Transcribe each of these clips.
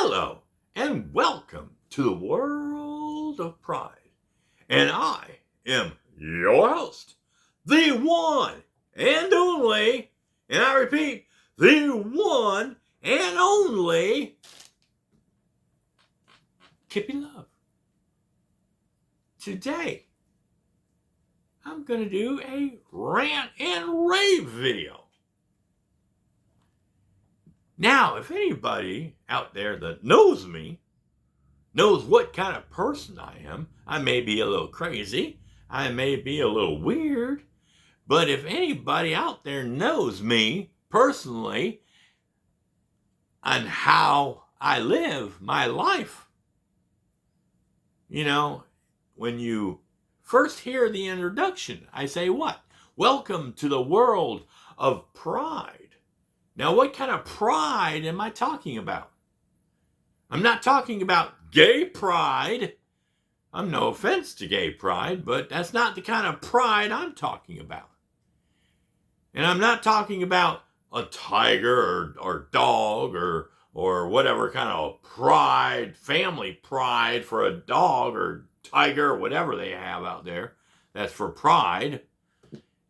Hello and welcome to the world of pride. And I am your host, the one and only, and I repeat, the one and only Kippy Love. Today, I'm going to do a rant and rave video. Now, if anybody out there that knows me, knows what kind of person I am, I may be a little crazy, I may be a little weird, but if anybody out there knows me personally and how I live my life, when you first hear the introduction, I say what? Welcome to the world of pride. Now, what kind of pride am I talking about? I'm not talking about gay pride. I'm no offense to gay pride, but that's not the kind of pride I'm talking about. And I'm not talking about a tiger or dog or whatever kind of pride, family pride for a dog or tiger or whatever they have out there. That's for pride.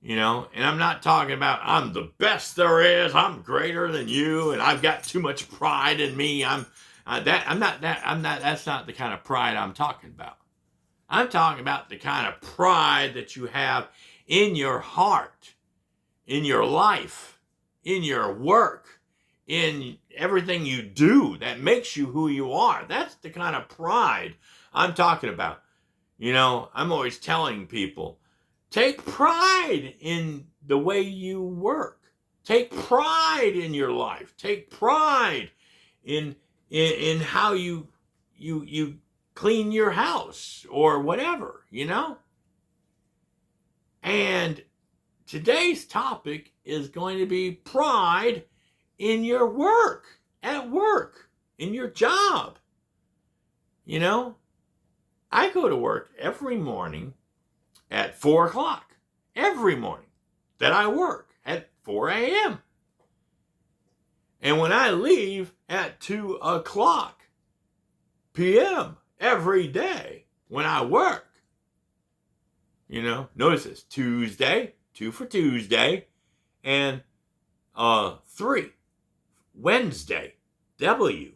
And I'm not talking about I'm the best there is, I'm greater than you, and I've got too much pride in me. That's not the kind of pride I'm talking about. I'm talking about the kind of pride that you have in your heart, in your life, in your work, in everything you do that makes you who you are. That's the kind of pride I'm talking about. I'm always telling people, take pride in the way you work. Take pride in your life. Take pride in how you clean your house or whatever, And today's topic is going to be pride in your work, at work, in your job. I go to work every morning at 4 o'clock. Every morning that I work at 4 a.m. And when I leave at 2 o'clock p.m. every day when I work, notice this, Tuesday, 2 for Tuesday, and 3, Wednesday, W,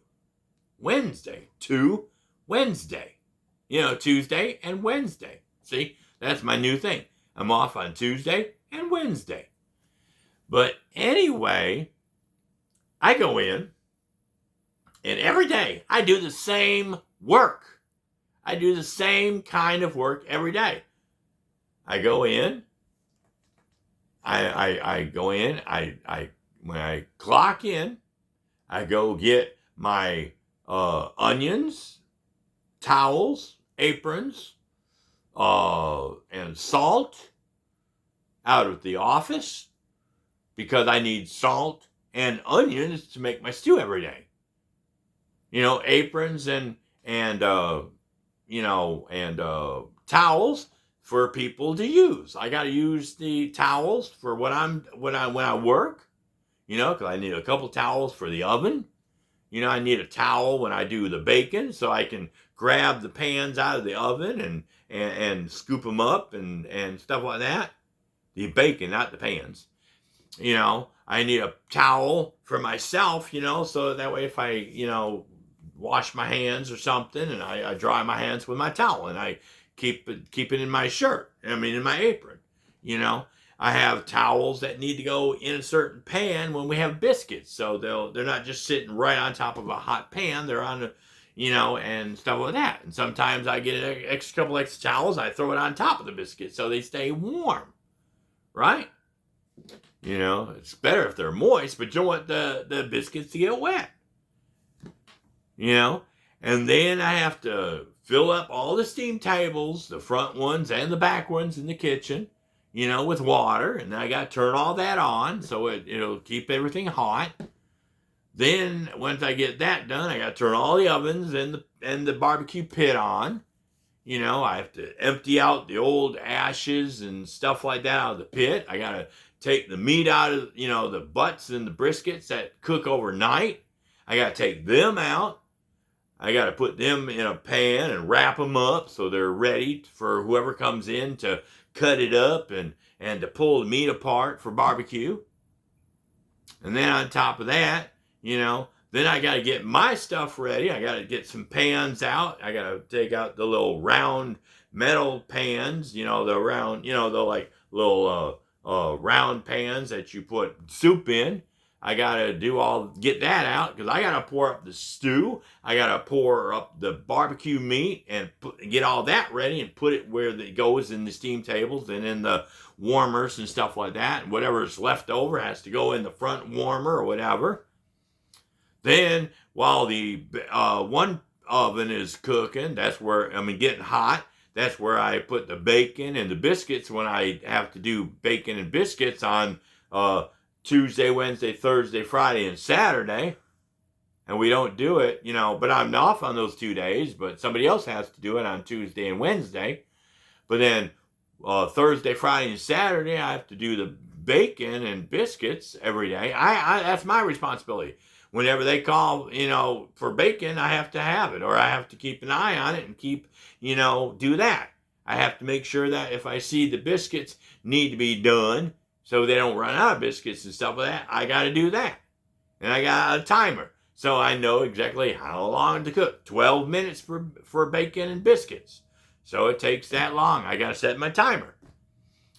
Wednesday, 2, Wednesday, Tuesday and Wednesday. See, that's my new thing. I'm off on Tuesday and Wednesday. But anyway, I go in, and every day I do the same work. I do the same kind of work every day. I go in, I go in, when I clock in, I go get my onions, towels, aprons, and salt out of the office because I need salt and onions to make my stew every day. Aprons and towels for people to use. I got to use the towels for when I work, because I need a couple towels for the oven. I need a towel when I do the bacon so I can grab the pans out of the oven and scoop them up and stuff like that. The bacon, not the pans. I need a towel for myself, so that way if I, wash my hands or something and I dry my hands with my towel and I keep it in my shirt, in my apron, I have towels that need to go in a certain pan when we have biscuits. So they're not just sitting right on top of a hot pan. They're on a, and stuff like that. And sometimes I get a couple extra towels. I throw it on top of the biscuits so they stay warm, right? It's better if they're moist, but you don't want the biscuits to get wet. And then I have to fill up all the steam tables, the front ones and the back ones in the kitchen, with water. And then I got to turn all that on so it'll keep everything hot. Then once I get that done, I got to turn all the ovens and the barbecue pit on. I have to empty out the old ashes and stuff like that out of the pit. I got to take the meat out of, the butts and the briskets that cook overnight. I got to take them out. I got to put them in a pan and wrap them up so they're ready for whoever comes in to cut it up and to pull the meat apart for barbecue. And then on top of that, then I got to get my stuff ready. I got to get some pans out. I got to take out the little round metal pans, the round, the like little round pans that you put soup in. I got to get that out because I got to pour up the stew. I got to pour up the barbecue meat and get all that ready and put it where it goes in the steam tables and in the warmers and stuff like that. And whatever's left over has to go in the front warmer or whatever. Then while the one oven is cooking, getting hot, that's where I put the bacon and the biscuits when I have to do bacon and biscuits on Tuesday, Wednesday, Thursday, Friday, and Saturday. And we don't do it, but I'm off on those 2 days, but somebody else has to do it on Tuesday and Wednesday. But then Thursday, Friday, and Saturday, I have to do the bacon and biscuits every day. That's my responsibility. Whenever they call, for bacon, I have to have it, or I have to keep an eye on it and do that. I have to make sure that if I see the biscuits need to be done so they don't run out of biscuits and stuff like that, I got to do that. And I got a timer, so I know exactly how long to cook. 12 minutes for bacon and biscuits. So it takes that long. I got to set my timer,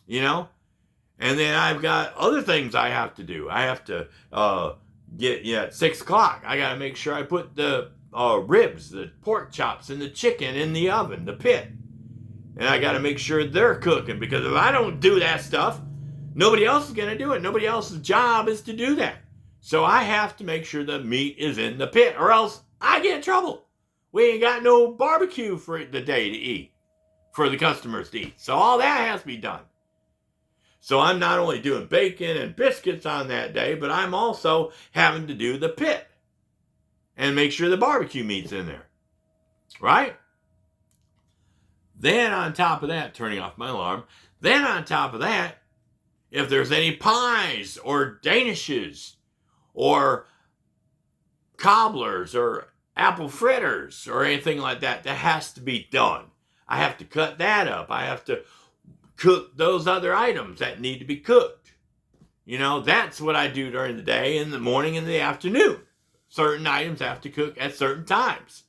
And then I've got other things I have to do. I have to at 6 o'clock. I got to make sure I put the ribs, the pork chops, and the chicken in the oven, the pit. And I got to make sure they're cooking, because if I don't do that stuff, nobody else is going to do it. Nobody else's job is to do that. So I have to make sure the meat is in the pit, or else I get in trouble. We ain't got no barbecue for the day to eat, for the customers to eat. So all that has to be done. So I'm not only doing bacon and biscuits on that day, but I'm also having to do the pit and make sure the barbecue meat's in there. Right? Then on top of that, turning off my alarm, then on top of that, if there's any pies or danishes or cobblers or apple fritters or anything like that, that has to be done. I have to cut that up. I have to cook those other items that need to be cooked. That's what I do during the day, in the morning and the afternoon. Certain items have to cook at certain times.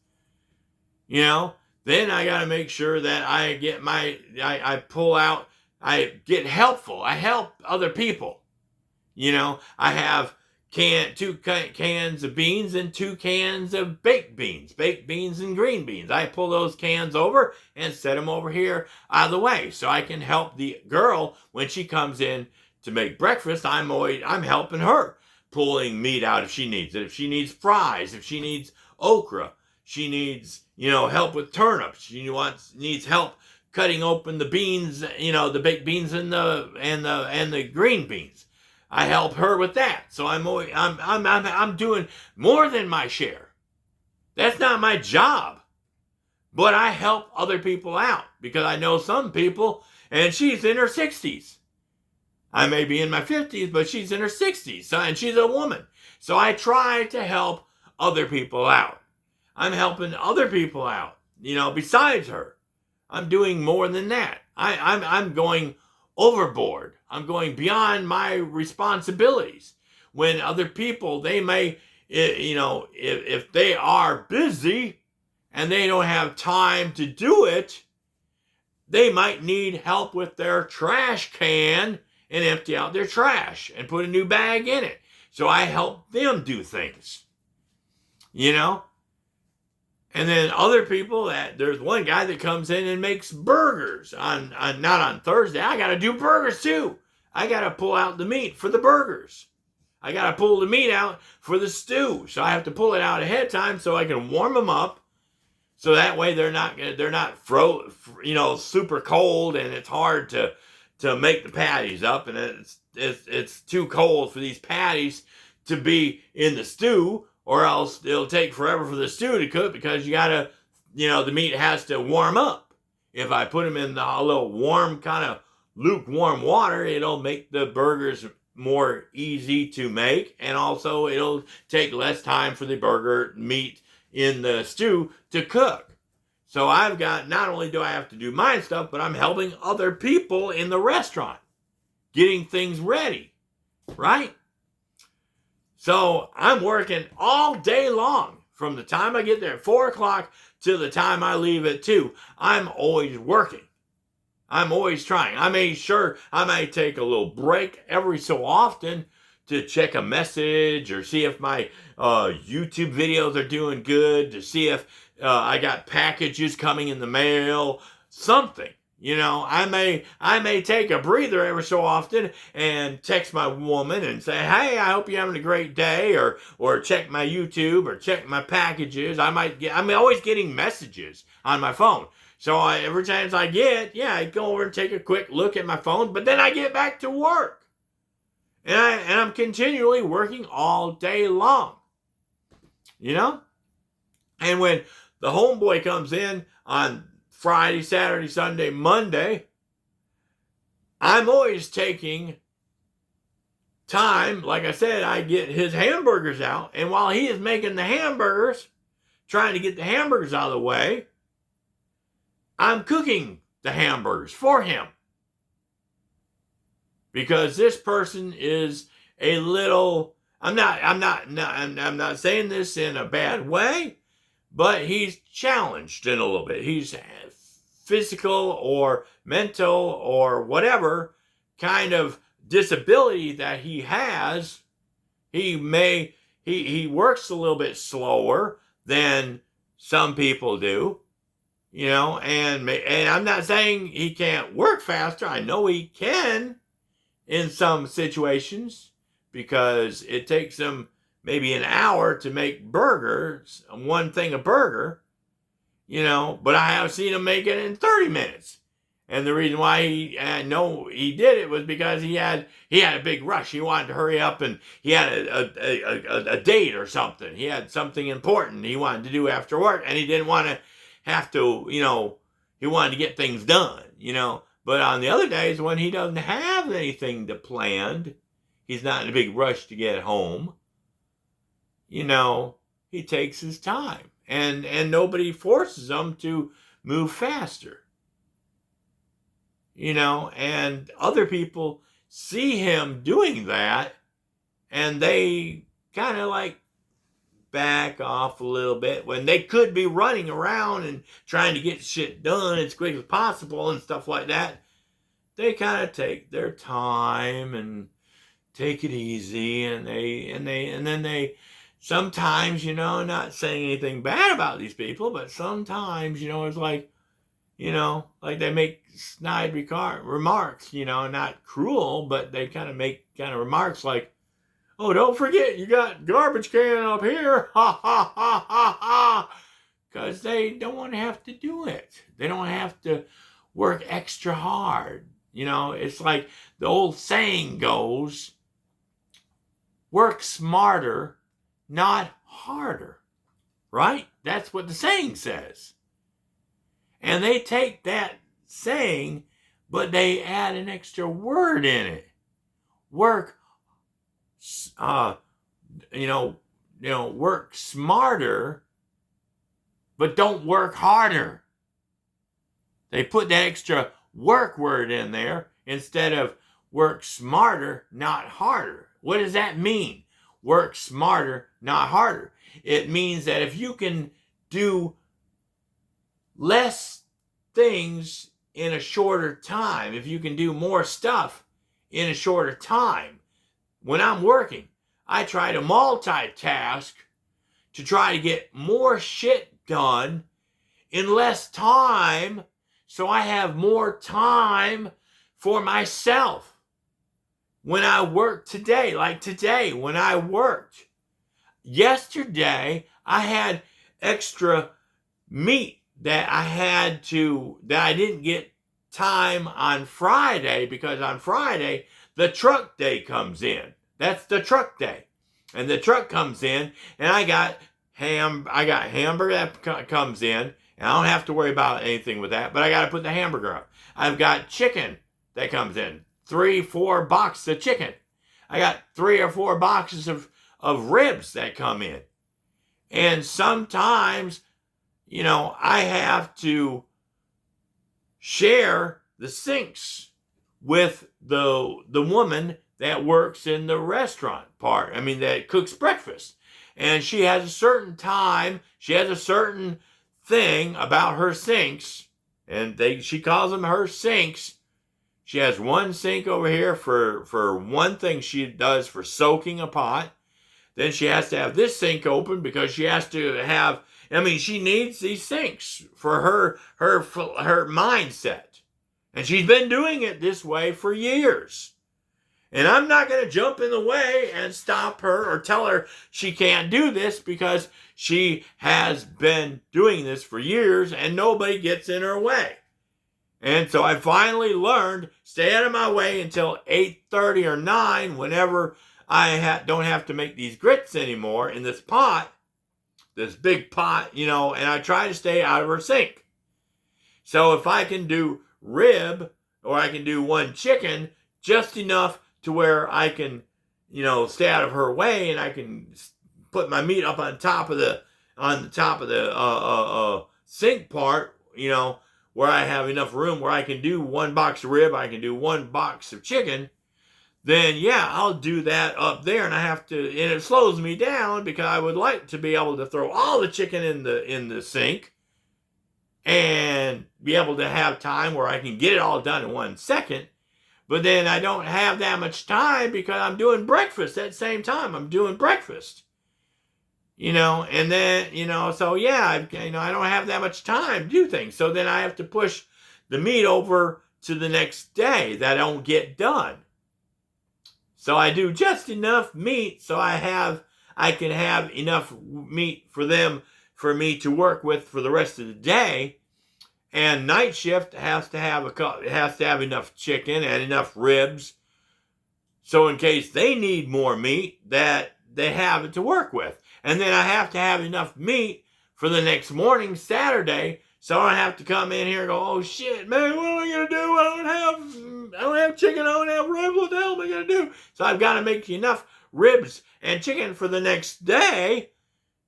Then I got to make sure that I get I pull out, I get helpful. I help other people. I have 2 cans of beans and 2 cans of baked beans and green beans. I pull those cans over and set them over here out of the way so I can help the girl when she comes in to make breakfast. I'm helping her, pulling meat out if she needs it. If she needs fries, if she needs okra, she needs, help with turnips. She needs help cutting open the beans, the baked beans and the green beans. I help her with that. So I'm doing more than my share. That's not my job. But I help other people out, because I know some people, and she's in her 60s. I may be in my 50s, but she's in her 60s, and she's a woman. So I try to help other people out. I'm helping other people out, besides her. I'm doing more than that. I'm going overboard. I'm going beyond my responsibilities. When other people, they may, if they are busy and they don't have time to do it, they might need help with their trash can and empty out their trash and put a new bag in it. So I help them do things, And then other people, there's one guy that comes in and makes burgers not on Thursday. I got to do burgers too. I got to pull out the meat for the burgers. I got to pull the meat out for the stew. So I have to pull it out ahead of time so I can warm them up. So that way they're not super cold, and it's hard to make the patties up, and it's too cold for these patties to be in the stew. Or else it'll take forever for the stew to cook, because you gotta, the meat has to warm up. If I put them in a little warm, kind of lukewarm water, it'll make the burgers more easy to make. And also it'll take less time for the burger meat, in the stew to cook. So I've got, not only do I have to do my stuff, but I'm helping other people in the restaurant getting things ready, right? So I'm working all day long from the time I get there at 4 o'clock to the time I leave at 2. I'm always working. I'm always trying. I may take a little break every so often to check a message or see if my YouTube videos are doing good, to see if I got packages coming in the mail, something. You know, I may take a breather every so often and text my woman and say, "Hey, I hope you're having a great day," or check my YouTube or check my packages. I'm always getting messages on my phone. So every chance I get, I go over and take a quick look at my phone, but then I get back to work. And I'm continually working all day long. You know? And when the homeboy comes in on Friday, Saturday, Sunday, Monday, I'm always taking time. Like I said, I get his hamburgers out. And while he is making the hamburgers, trying to get the hamburgers out of the way, I'm cooking the hamburgers for him. Because this person is a little, I'm not saying this in a bad way, but he's challenged in a little bit. He's physical or mental or whatever kind of disability that he has. He works a little bit slower than some people do, you know, and I'm not saying he can't work faster. I know he can in some situations, because it takes him maybe an hour to make burgers, one thing a burger, you know, but I have seen him make it in 30 minutes. And the reason why I know he did it was because he had a big rush. He wanted to hurry up, and he had a date or something. He had something important he wanted to do after work, and he didn't want to have to, you know, he wanted to get things done, you know. But on the other days when he doesn't have anything planned, he's not in a big rush to get home, you know, he takes his time. And nobody forces him to move faster. You know, and other people see him doing that, and they kind of like back off a little bit when they could be running around and trying to get shit done as quick as possible and stuff like that. They kind of take their time and take it easy, and then they sometimes, you know, not saying anything bad about these people, but sometimes, you know, it's like, you know, like they make snide remarks, you know, not cruel, but they kind of make remarks like, "Oh, don't forget, you got garbage can up here," ha, ha, ha, ha, ha, because they don't want to have to do it. They don't have to work extra hard. You know, it's like the old saying goes, work smarter, not harder, right? That's what the saying says. And they take that saying, but they add an extra word in it. Work, work smarter, but don't work harder. They put that extra work word in there instead of work smarter, not harder. What does that mean? Work smarter, not harder. It means that if you can do less things in a shorter time, if you can do more stuff in a shorter time. When I'm working, I try to multitask to try to get more shit done in less time, so I have more time for myself. When I work today, like today, when I worked, yesterday I had extra meat that I didn't get time on Friday, because on Friday, the truck day comes in. That's the truck day. And the truck comes in, and I got hamburger that comes in, and I don't have to worry about anything with that, but I got to put the hamburger up. I've got chicken that comes in, 3-4 boxes of chicken. I got 3 or 4 boxes of ribs that come in. And sometimes, I have to share the sinks with the woman that works in the restaurant part. I mean, that cooks breakfast. And she has a certain time, she has a certain thing about her sinks, and she calls them her sinks. She has one sink over here for one thing she does for soaking a pot. Then she has to have this sink open because she has to have, she needs these sinks for her mindset. And she's been doing it this way for years. And I'm not going to jump in the way and stop her or tell her she can't do this, because she has been doing this for years and nobody gets in her way. And so I finally learned, stay out of my way until 8:30 or 9, whenever I don't have to make these grits anymore in this pot, this big pot, and I try to stay out of her sink. So if I can do rib, or I can do one chicken, just enough to where I can, stay out of her way, and I can put my meat up on the top of the sink part, where I have enough room where I can do one box of rib, I can do one box of chicken, then yeah, I'll do that up there. And and it slows me down, because I would like to be able to throw all the chicken in the sink and be able to have time where I can get it all done in 1 second. But then I don't have that much time, because I'm doing breakfast at the same time. I'm doing breakfast, and then, so yeah, I don't have that much time to do things. So then I have to push the meat over to the next day that I don't get done. So I do just enough meat so I can have enough meat for me to work with for the rest of the day. And night shift has to have enough chicken and enough ribs, so in case they need more meat, that they have it to work with. And then I have to have enough meat for the next morning, Saturday, so I don't have to come in here and go, oh shit, man, what am I gonna do? I don't have chicken, I don't have ribs, what the hell am I gonna do? So I've got to make enough ribs and chicken for the next day,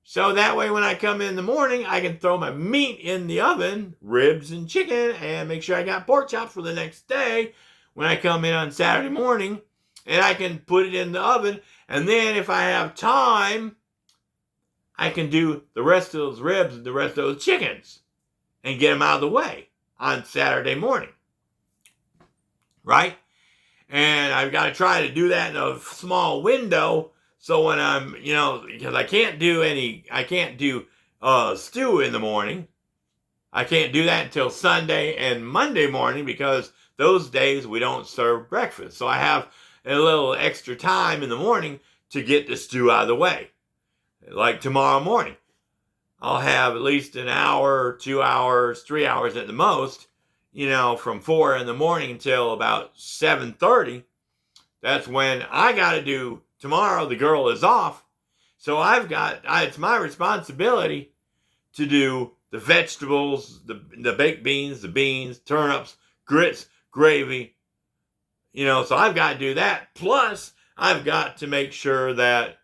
so that way when I come in the morning, I can throw my meat in the oven, ribs and chicken, and make sure I got pork chops for the next day when I come in on Saturday morning, and I can put it in the oven. And then if I have time, I can do the rest of those ribs and the rest of those chickens and get them out of the way on Saturday morning, right? And I've got to try to do that in a small window. So when I'm, because I can't do stew in the morning. I can't do that until Sunday and Monday morning, because those days we don't serve breakfast. So I have a little extra time in the morning to get the stew out of the way. Like tomorrow morning, I'll have at least an hour, 2 hours, 3 hours at the most, from 4 in the morning until about 7:30. That's when I got to do. Tomorrow the girl is off, so it's my responsibility to do the vegetables, the baked beans, the beans, turnips, grits, gravy, so I've got to do that. Plus, I've got to make sure that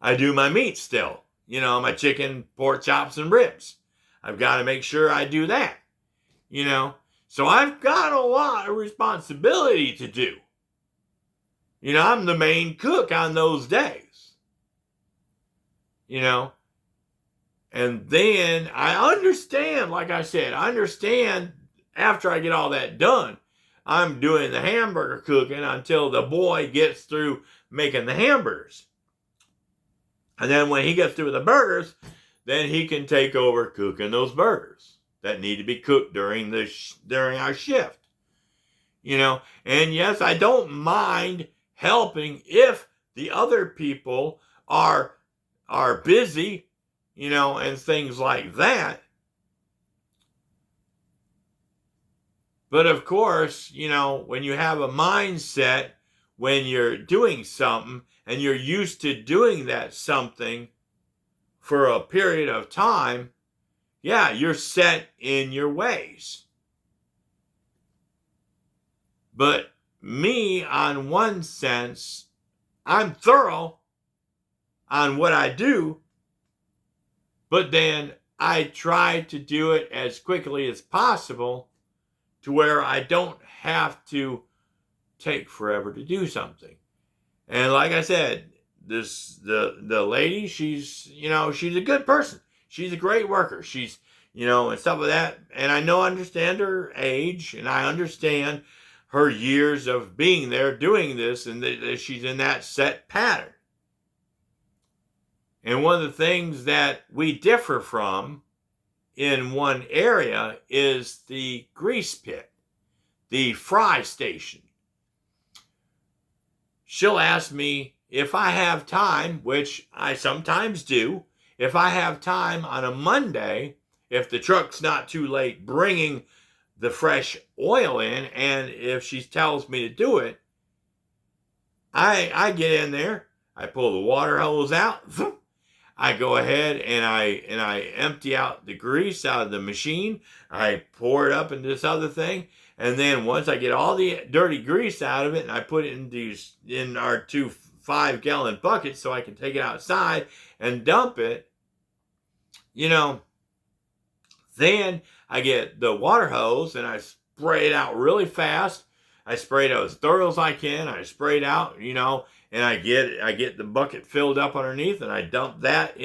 I do my meat still, my chicken, pork chops, and ribs. I've got to make sure I do that, so I've got a lot of responsibility to do. I'm the main cook on those days, and then I understand, like I said, after I get all that done, I'm doing the hamburger cooking until the boy gets through making the hamburgers. And then when he gets through with the burgers, then he can take over cooking those burgers that need to be cooked during our shift. And yes, I don't mind helping if the other people are busy, and things like that. But of course, when you have a mindset, when you're doing something and you're used to doing that something for a period of time, yeah, you're set in your ways. But me, on one sense, I'm thorough. on what I do, but then I try to do it as quickly as possible to where I don't have to take forever to do something. And like I said, the lady, she's she's a good person. She's a great worker. She's and stuff like that. And I understand her age, and I understand her years of being there doing this, and that she's in that set pattern. And one of the things that we differ from in one area is the grease pit, the fry station. She'll ask me if I have time, which I sometimes do, if I have time on a Monday, if the truck's not too late bringing the fresh oil in, and if she tells me to do it, I get in there, I pull the water hose out, I go ahead and I empty out the grease out of the machine. I pour it up into this other thing, and then once I get all the dirty grease out of it, and I put it in our 2 5-gallon buckets so I can take it outside and dump it. Then I get the water hose and I spray it out really fast. I spray it out as thorough as I can. I spray it out, and I get the bucket filled up underneath, and I dump that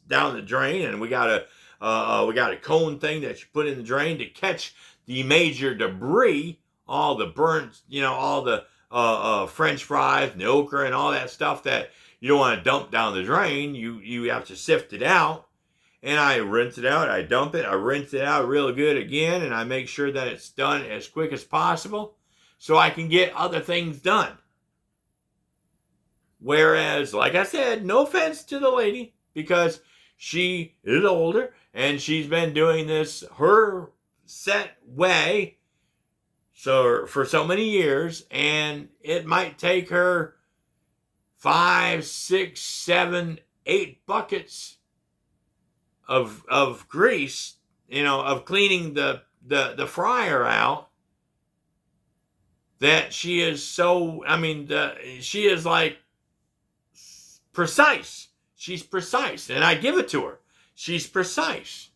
down the drain. And we got a cone thing that you put in the drain to catch the major debris, all the burnt, all the French fries and the okra and all that stuff that you don't want to dump down the drain. You have to sift it out. And I rinse it out, I dump it, I rinse it out real good again, and I make sure that it's done as quick as possible so I can get other things done. Whereas, like I said, no offense to the lady, because she is older and she's been doing this her set way for so many years, and it might take her 5, 6, 7, 8 buckets of grease, of cleaning the fryer out, that she is she is like precise. She's precise, and I give it to her. She's precise.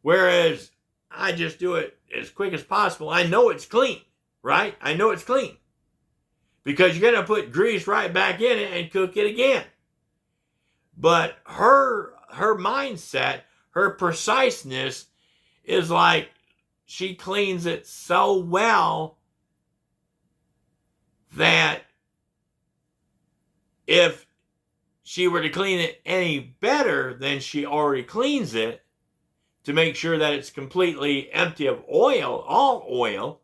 Whereas I just do it as quick as possible. I know it's clean, right? I know it's clean. Because you're going to put grease right back in it and cook it again. But her mindset, her preciseness is like she cleans it so well that if she were to clean it any better than she already cleans it, to make sure that it's completely empty of oil, all oil,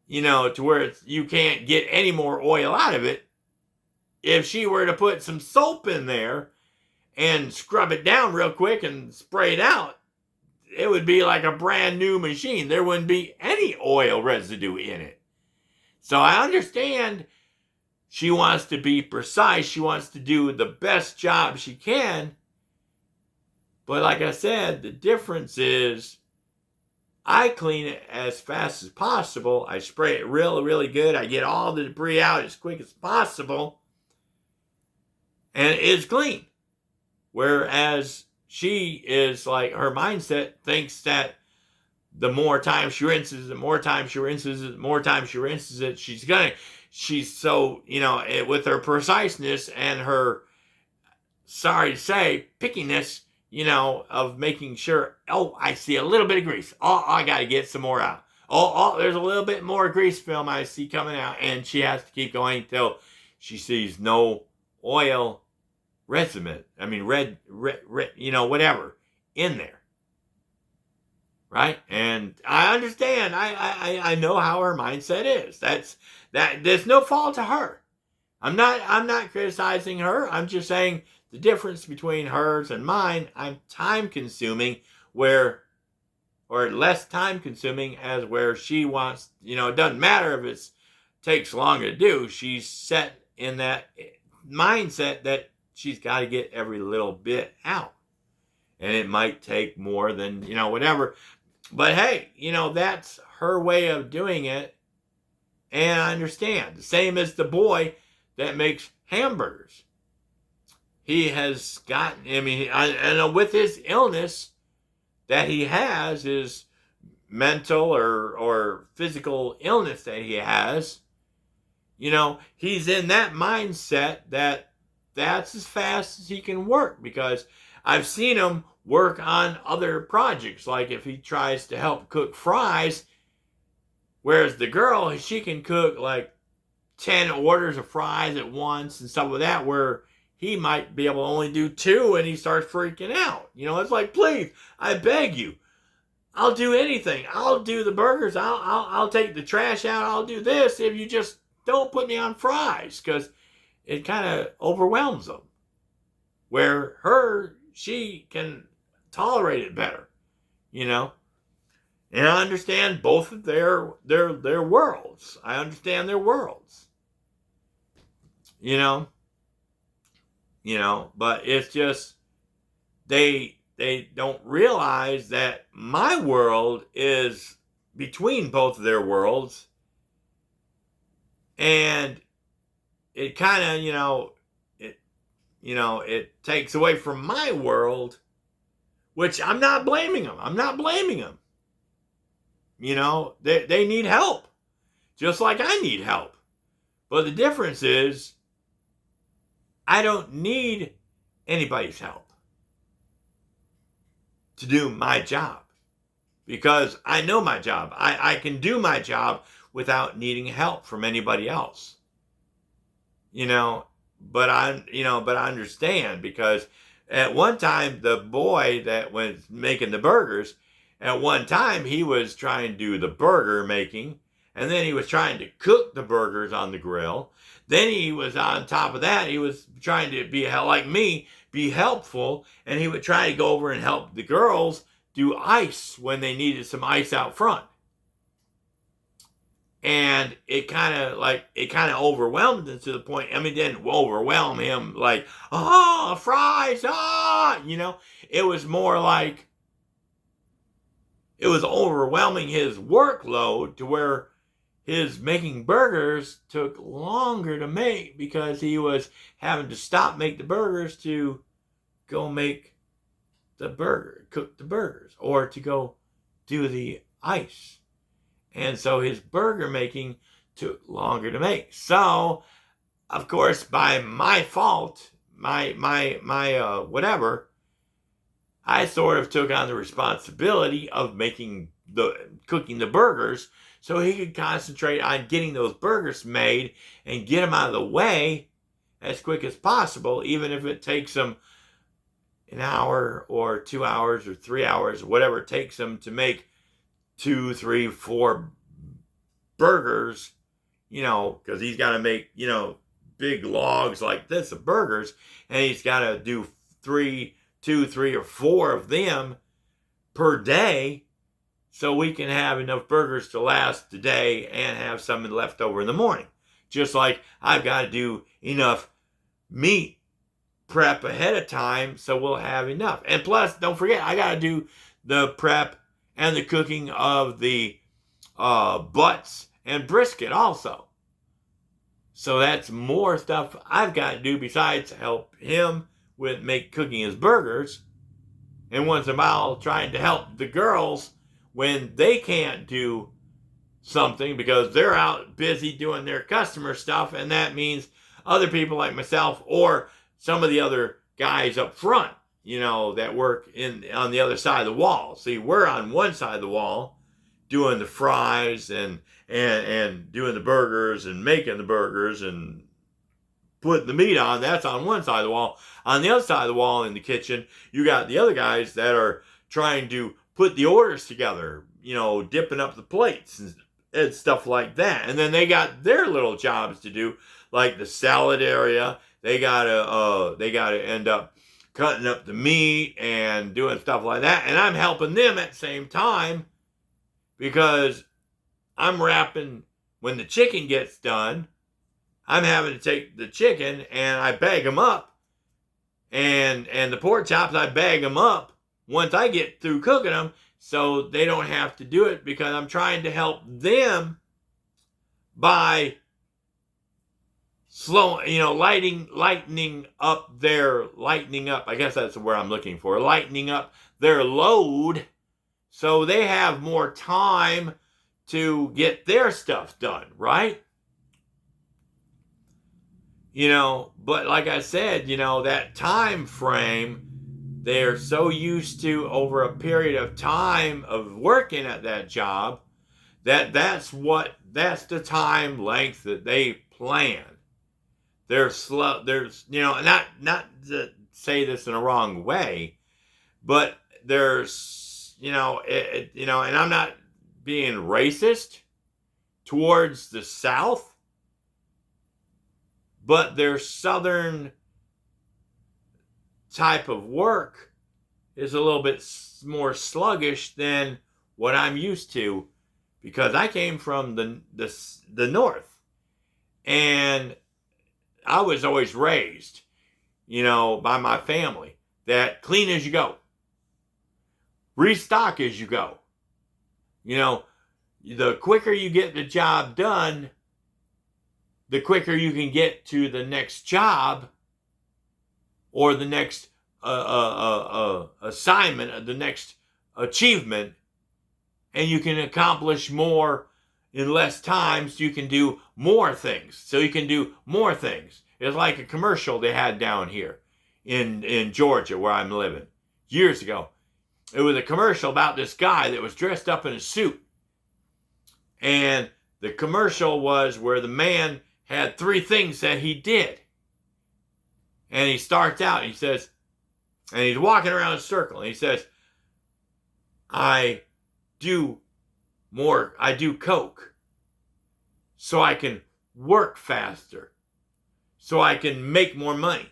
to where you can't get any more oil out of it, if she were to put some soap in there and scrub it down real quick and spray it out, it would be like a brand new machine. There wouldn't be any oil residue in it. So I understand she wants to be precise. She wants to do the best job she can. But like I said, the difference is I clean it as fast as possible. I spray it really, really good. I get all the debris out as quick as possible. And it's clean. Whereas she is like, her mindset thinks that the more times she rinses it, the more times she rinses it, the more times she rinses it, she's so, with her preciseness and her, sorry to say, pickiness, of making sure, I see a little bit of grease. I got to get some more out. There's a little bit more grease film I see coming out, and she has to keep going until she sees no oil residue, red, whatever, in there. Right? And I understand. I know how her mindset is. There's no fault to her. I'm not criticizing her. I'm just saying the difference between hers and mine, I'm time consuming or less time consuming, as where she wants, it doesn't matter if it takes long to do. She's set in that mindset that she's got to get every little bit out. And it might take more than, whatever. But hey, that's her way of doing it. And I understand. The same as the boy that makes hamburgers. he has gotten, I mean, and with his illness that he has, his mental or physical illness that he has, he's in that mindset that's as fast as he can work, because I've seen him work on other projects. Like if he tries to help cook fries, whereas the girl, she can cook like 10 orders of fries at once and stuff like that, where he might be able to only do 2 and he starts freaking out. It's like, please, I beg you, I'll do anything. I'll do the burgers. I'll take the trash out. I'll do this if you just don't put me on fries, because it kind of overwhelms them. Where she can tolerate it better, And I understand both of their worlds. I understand their worlds. But it's just they don't realize that my world is between both of their worlds, and it kind of it takes away from my world, which I'm not blaming them. They need help, just like I need help. But the difference is, I don't need anybody's help to do my job, because I know my job. I can do my job without needing help from anybody else. But I understand, because at one time, the boy that was making the burgers, at one time he was trying to do the burger making, and then he was trying to cook the burgers on the grill. Then he was, on top of that, he was trying to be like me, be helpful, and he would try to go over and help the girls do ice when they needed some ice out front. And it kind of overwhelmed him, to the point, I mean, it didn't overwhelm him like, oh, fries, it was more like, it was overwhelming his workload, to where his making burgers took longer to make, because he was having to stop make the burgers to go make the burger, cook the burgers, or to go do the ice. And so his burger making took longer to make. So, of course, by my fault, my whatever, I sort of took on the responsibility of cooking the burgers, so he could concentrate on getting those burgers made and get them out of the way as quick as possible, even if it takes him an hour or 2 hours or 3 hours, whatever it takes him to make 2, 3, 4 burgers, because he's got to make, big logs like this of burgers, and he's got to do 2, 3, or 4 of them per day, so we can have enough burgers to last the day and have some left over in the morning. Just like I've got to do enough meat prep ahead of time, so we'll have enough. And plus, don't forget, I got to do the prep and the cooking of the butts and brisket also. So that's more stuff I've got to do besides help him with cooking his burgers. And once in a while, trying to help the girls when they can't do something because they're out busy doing their customer stuff. And that means other people like myself or some of the other guys up front, that work on the other side of the wall. See, we're on one side of the wall doing the fries and doing the burgers and making the burgers and putting the meat on. That's on one side of the wall. On the other side of the wall in the kitchen, you got the other guys that are trying to put the orders together, dipping up the plates and stuff like that. And then they got their little jobs to do, like the salad area. They gotta end up cutting up the meat and doing stuff like that. And I'm helping them at the same time, because I'm wrapping, when the chicken gets done, I'm having to take the chicken and I bag them up. And the pork chops, I bag them up once I get through cooking them, so they don't have to do it, because I'm trying to help them by lightening up, I guess that's the word I'm looking for, lightening up their load so they have more time to get their stuff done, right? But like I said, that time frame, they're so used to over a period of time of working at that job that's the time length that they plan. They're slow. Not to say this in a wrong way, but there's, and I'm not being racist towards the South, but their Southern type of work is a little bit more sluggish than what I'm used to, because I came from the North, and I was always raised, by my family, that clean as you go, restock as you go. The quicker you get the job done, the quicker you can get to the next job or the next assignment, the next achievement, and you can accomplish more in less time, so you can do more things. It's like a commercial they had down here in Georgia, where I'm living, years ago. It was a commercial about this guy that was dressed up in a suit. And the commercial was where the man had 3 things that he did. And he starts out, and he says, and he's walking around in a circle, and he says, I do coke so I can work faster, so I can make more money,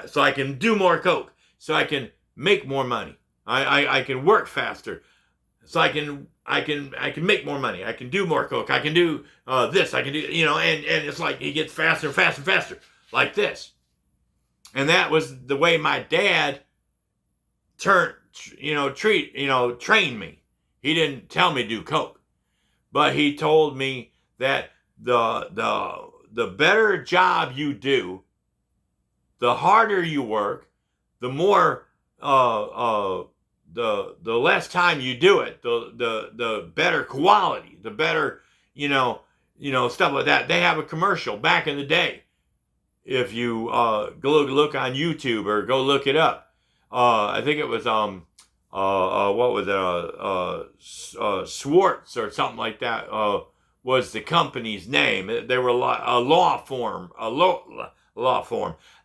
so I can do more coke, so I can make more money. I can work faster, so I can make more money. I can do more coke. I can do this. I can do, and it's like he gets faster and faster and faster, like this. And that was the way my dad trained me. He didn't tell me to do coke, but he told me that the better job you do, the harder you work, the more the less time you do it, the better quality, the better stuff like that. They have a commercial back in the day. If you go look on YouTube or go look it up, I think it was what was it? Swartz or something like that was the company's name. They were a law firm.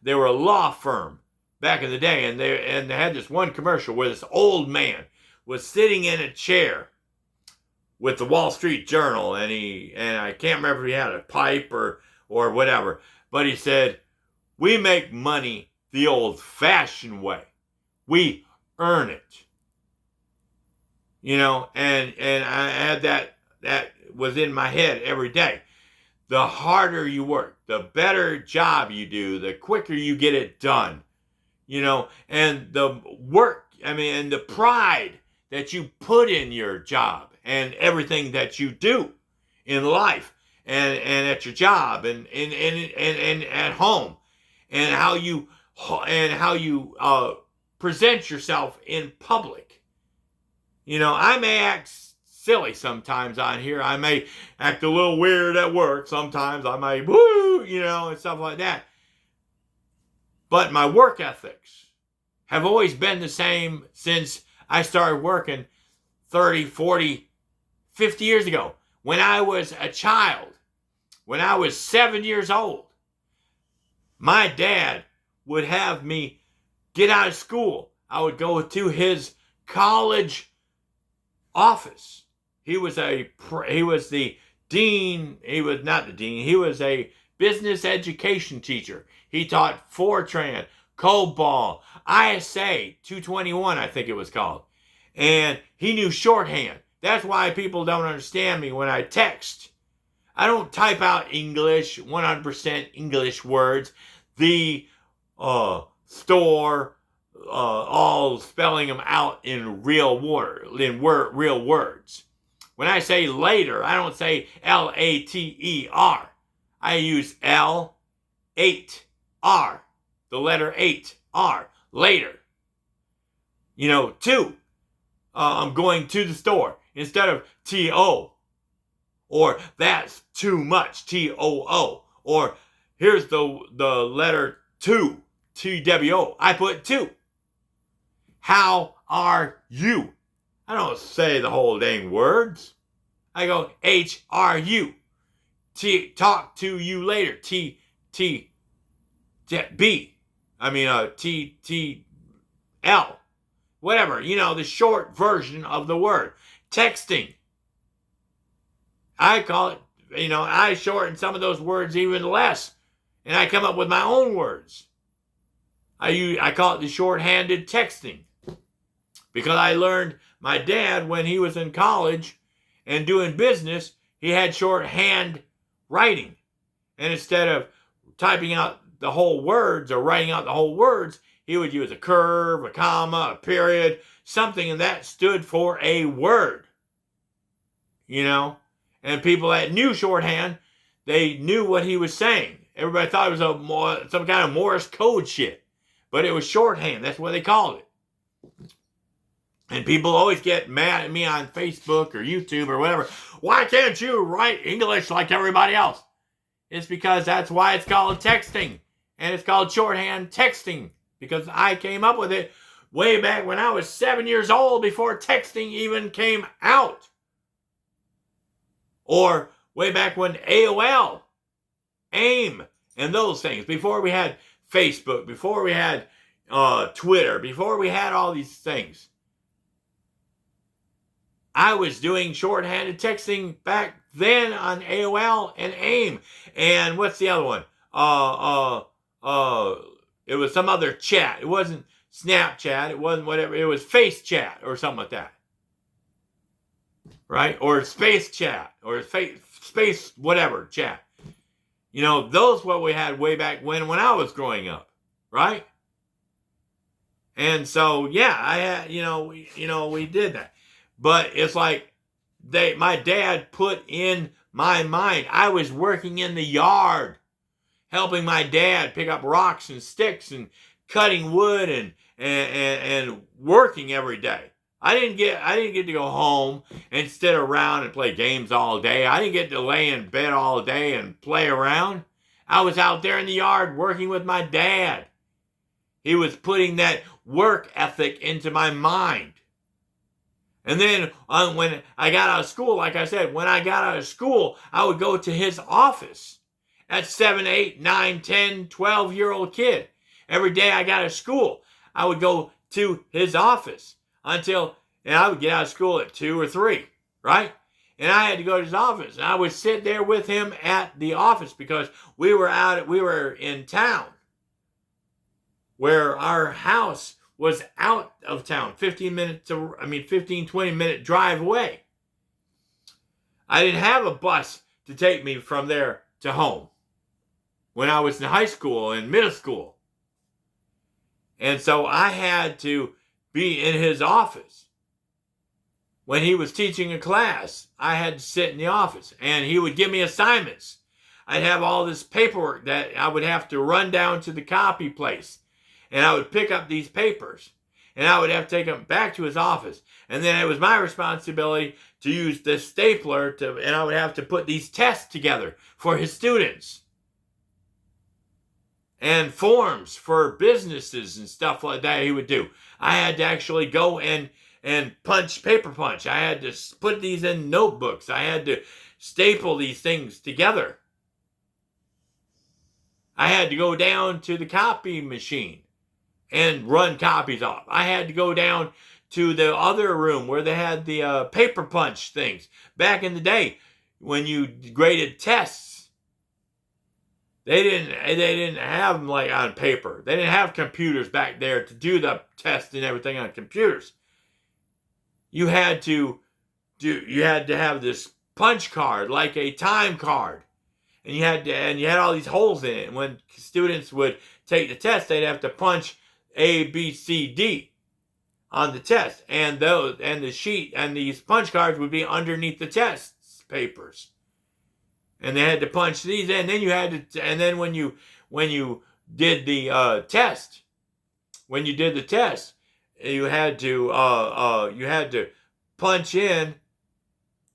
They were a law firm back in the day, and they had this one commercial where this old man was sitting in a chair with the Wall Street Journal, and I can't remember if he had a pipe or whatever, but he said, "We make money the old-fashioned way. We earn it." And I had that was in my head every day. The harder you work, the better job you do, the quicker you get it done. And the work, and the pride that you put in your job and everything that you do in life and at your job and at home, and how you present yourself in public. I may act silly sometimes on here. I may act a little weird at work. Sometimes I may woo, and stuff like that. But my work ethics have always been the same since I started working 30, 40, 50 years ago. When I was a child, when I was 7 years old, my dad would have me get out of school. I would go to his college office. He was the dean. He was not the dean. He was a business education teacher. He taught Fortran, COBOL, ISA 221, I think it was called. And he knew shorthand. That's why people don't understand me when I text. I don't type out English, 100% English words. The store, all spelling them out in real words. When I say later, I don't say Later. I use L8R, the letter 8R, later. 2, I'm going to the store, instead of T-O. Or that's too much, T-O-O. Or here's the letter 2, T-W-O. I put 2. How are you? I don't say the whole dang words. I go H-R-U. Talk to you later. T-B. T-L. Whatever, the short version of the word. Texting. I call it, I shorten some of those words even less. And I come up with my own words. I call it the shorthanded texting. Because I learned my dad, when he was in college and doing business, he had shorthand writing. And instead of typing out the whole words or writing out the whole words, he would use a curve, a comma, a period, something, and that stood for a word. And people that knew shorthand, they knew what he was saying. Everybody thought it was some kind of Morse code shit. But it was shorthand. That's what they called it. And people always get mad at me on Facebook or YouTube or whatever. Why can't you write English like everybody else? It's because that's why it's called texting. And it's called shorthand texting. Because I came up with it way back when I was 7 years old, before texting even came out. Or way back when AOL, AIM, and those things. Before we had Facebook, before we had Twitter, before we had all these things. I was doing shorthanded texting back then on AOL and AIM. And what's the other one? It was some other chat. It wasn't Snapchat. It wasn't whatever. It was Face Chat or something like that. Right? Or Space Chat. Or Space whatever chat. Those what we had way back when I was growing up. Right? And so, yeah, I had, we did that. But it's like my dad put in my mind. I was working in the yard, helping my dad pick up rocks and sticks and cutting wood and working every day. I didn't get to go home and sit around and play games all day. I didn't get to lay in bed all day and play around. I was out there in the yard working with my dad. He was putting that work ethic into my mind. And then when I got out of school, like I said, when I got out of school, I would go to his office. At 7, 8, 9, 10, 12-year-old kid. Every day I got out of school, I would go to his office and I would get out of school at 2 or 3, right? And I had to go to his office. And I would sit there with him at the office because we were in town where our house was out of town, 20 minute drive away. I didn't have a bus to take me from there to home when I was in high school and middle school. And so I had to be in his office. When he was teaching a class, I had to sit in the office and he would give me assignments. I'd have all this paperwork that I would have to run down to the copy place. And I would pick up these papers and I would have to take them back to his office. And then it was my responsibility to use the stapler and I would have to put these tests together for his students. And forms for businesses and stuff like that he would do. I had to actually go and paper punch. I had to put these in notebooks. I had to staple these things together. I had to go down to the copy machine and run copies off. I had to go down to the other room where they had the paper punch things. Back in the day, when you graded tests, they didn't have them like on paper. They didn't have computers back there to do the test and everything on computers. You had to have this punch card, like a time card. And you had all these holes in it. And when students would take the test, they'd have to punch A, B, C, D on the test. And the sheet and these punch cards would be underneath the test papers. and they had to punch these in. Then you had to, and then when you did the test, when you did the test, you had to punch in,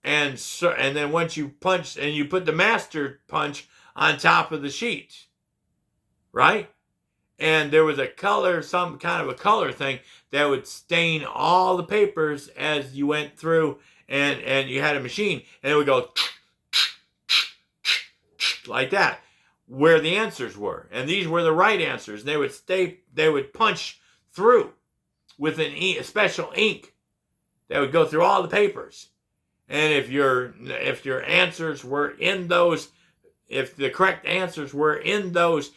and then once you punched and you put the master punch on top of the sheet, right? And there was a color, some kind of a color thing that would stain all the papers as you went through, and you had a machine, and it would go like that, where the answers were. And these were the right answers. They would punch through with a special ink that would go through all the papers. And if your answers were in those, if the correct answers were in those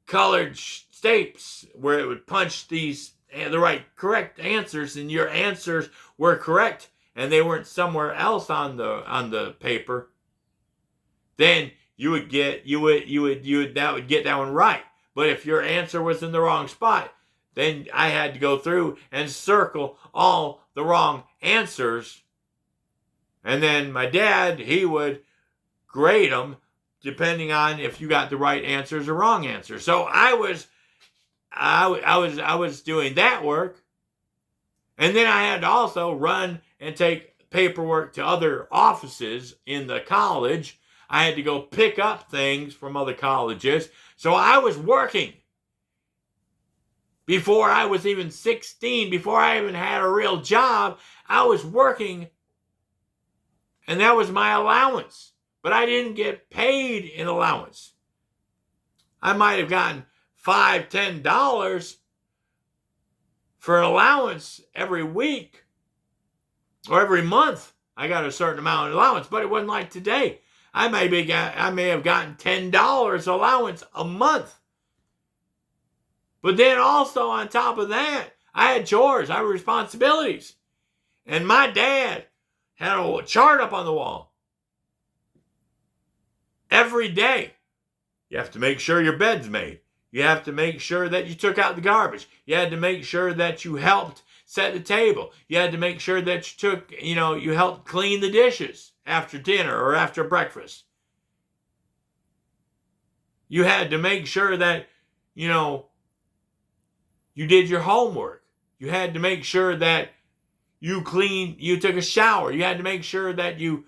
colored stapes where it would punch the right correct answers, and your answers were correct and they weren't somewhere else on the paper, then you would get that one right. But if your answer was in the wrong spot, then I had to go through and circle all the wrong answers, and then my dad, he would grade them depending on if you got the right answers or wrong answers. So I was doing that work, and then I had to also run and take paperwork to other offices in the college. I had to go pick up things from other colleges. So I was working before I was even 16, before I even had a real job. I was working, and that was my allowance. But I didn't get paid in allowance. I might have gotten $5, $10 for an allowance every week or every month. I got a certain amount of allowance, but it wasn't like today. I may have gotten $10 allowance a month. But then also on top of that, I had chores, I had responsibilities. And my dad had a chart up on the wall. Every day, you have to make sure your bed's made. You have to make sure that you took out the garbage. You had to make sure that you helped set the table. You had to make sure that you helped clean the dishes after dinner or after breakfast. You had to make sure that, you did your homework. You had to make sure that you took a shower. You had to make sure that you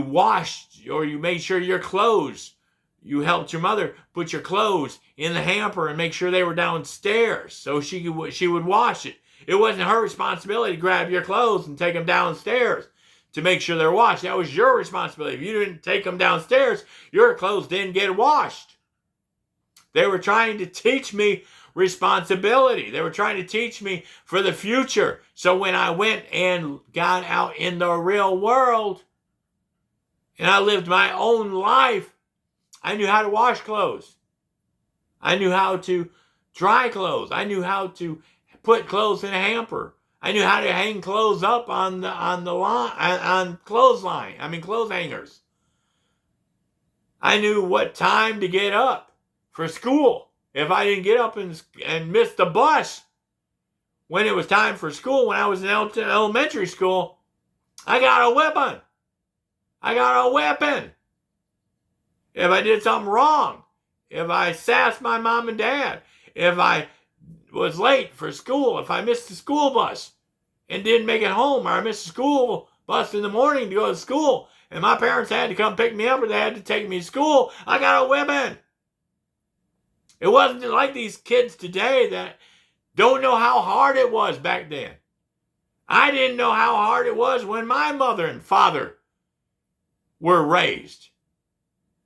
washed, or you made sure your clothes, you helped your mother put your clothes in the hamper and make sure they were downstairs so she would wash it. It wasn't her responsibility to grab your clothes and take them downstairs to make sure they're washed. That was your responsibility. If you didn't take them downstairs, your clothes didn't get washed. They were trying to teach me responsibility. They were trying to teach me for the future. So when I went and got out in the real world and I lived my own life, I knew how to wash clothes. I knew how to dry clothes. I knew how to put clothes in a hamper. I knew how to hang clothes up on clothes hangers. I knew what time to get up for school. If I didn't get up and miss the bus when it was time for school, when I was in elementary school, I got a whipping. If I did something wrong, if I sassed my mom and dad, if I was late for school, if I missed the school bus and didn't make it home, or I missed the school bus in the morning to go to school, and my parents had to come pick me up or they had to take me to school, I got a whipping. It wasn't like these kids today that don't know how hard it was back then. I didn't know how hard it was when my mother and father were raised.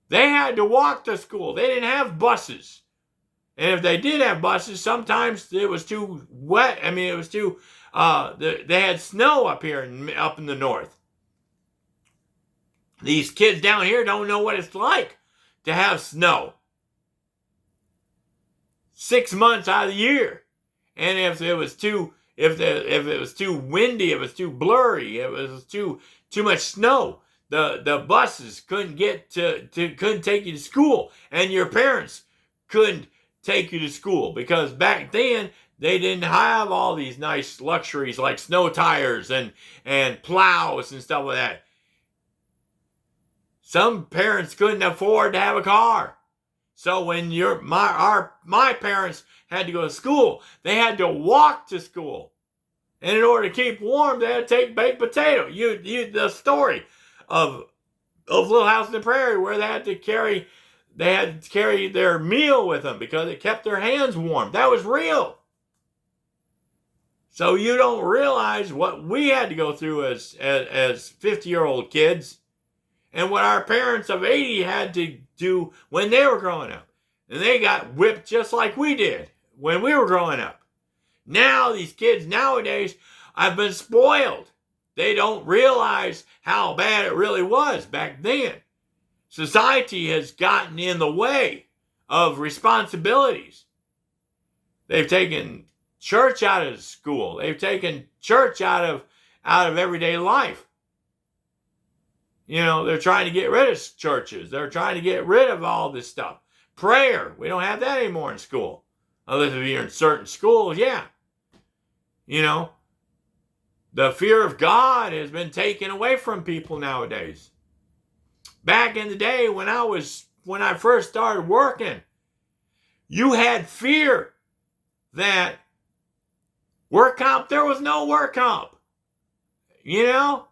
They had to walk to school. They didn't have buses. And if they did have buses, sometimes it was too wet. It was too, they had snow up in the north. These kids down here don't know what it's like to have snow 6 months out of the year. And if it was too windy, it was too blurry, it was too much snow, the buses couldn't couldn't take you to school, and your parents couldn't take you to school, because back then they didn't have all these nice luxuries like snow tires and plows and stuff like that. Some parents couldn't afford to have a car. So when my parents had to go to school, they had to walk to school. And in order to keep warm, they had to take baked potato. The story of Little House on the Prairie, where they had to carry their meal with them because it kept their hands warm. That was real. So you don't realize what we had to go through as 50-year-old kids, and what our parents of 80 had to do when they were growing up. And they got whipped just like we did when we were growing up. Now, these kids nowadays have been spoiled. They don't realize how bad it really was back then. Society has gotten in the way of responsibilities. They've taken church out of school. They've taken church out of everyday life. You know, they're trying to get rid of churches. They're trying to get rid of all this stuff. Prayer, we don't have that anymore in school. Unless if you're in certain schools, yeah. You know, the fear of God has been taken away from people nowadays. Back in the day when I first started working, you had fear that work comp, there was no work comp. You know?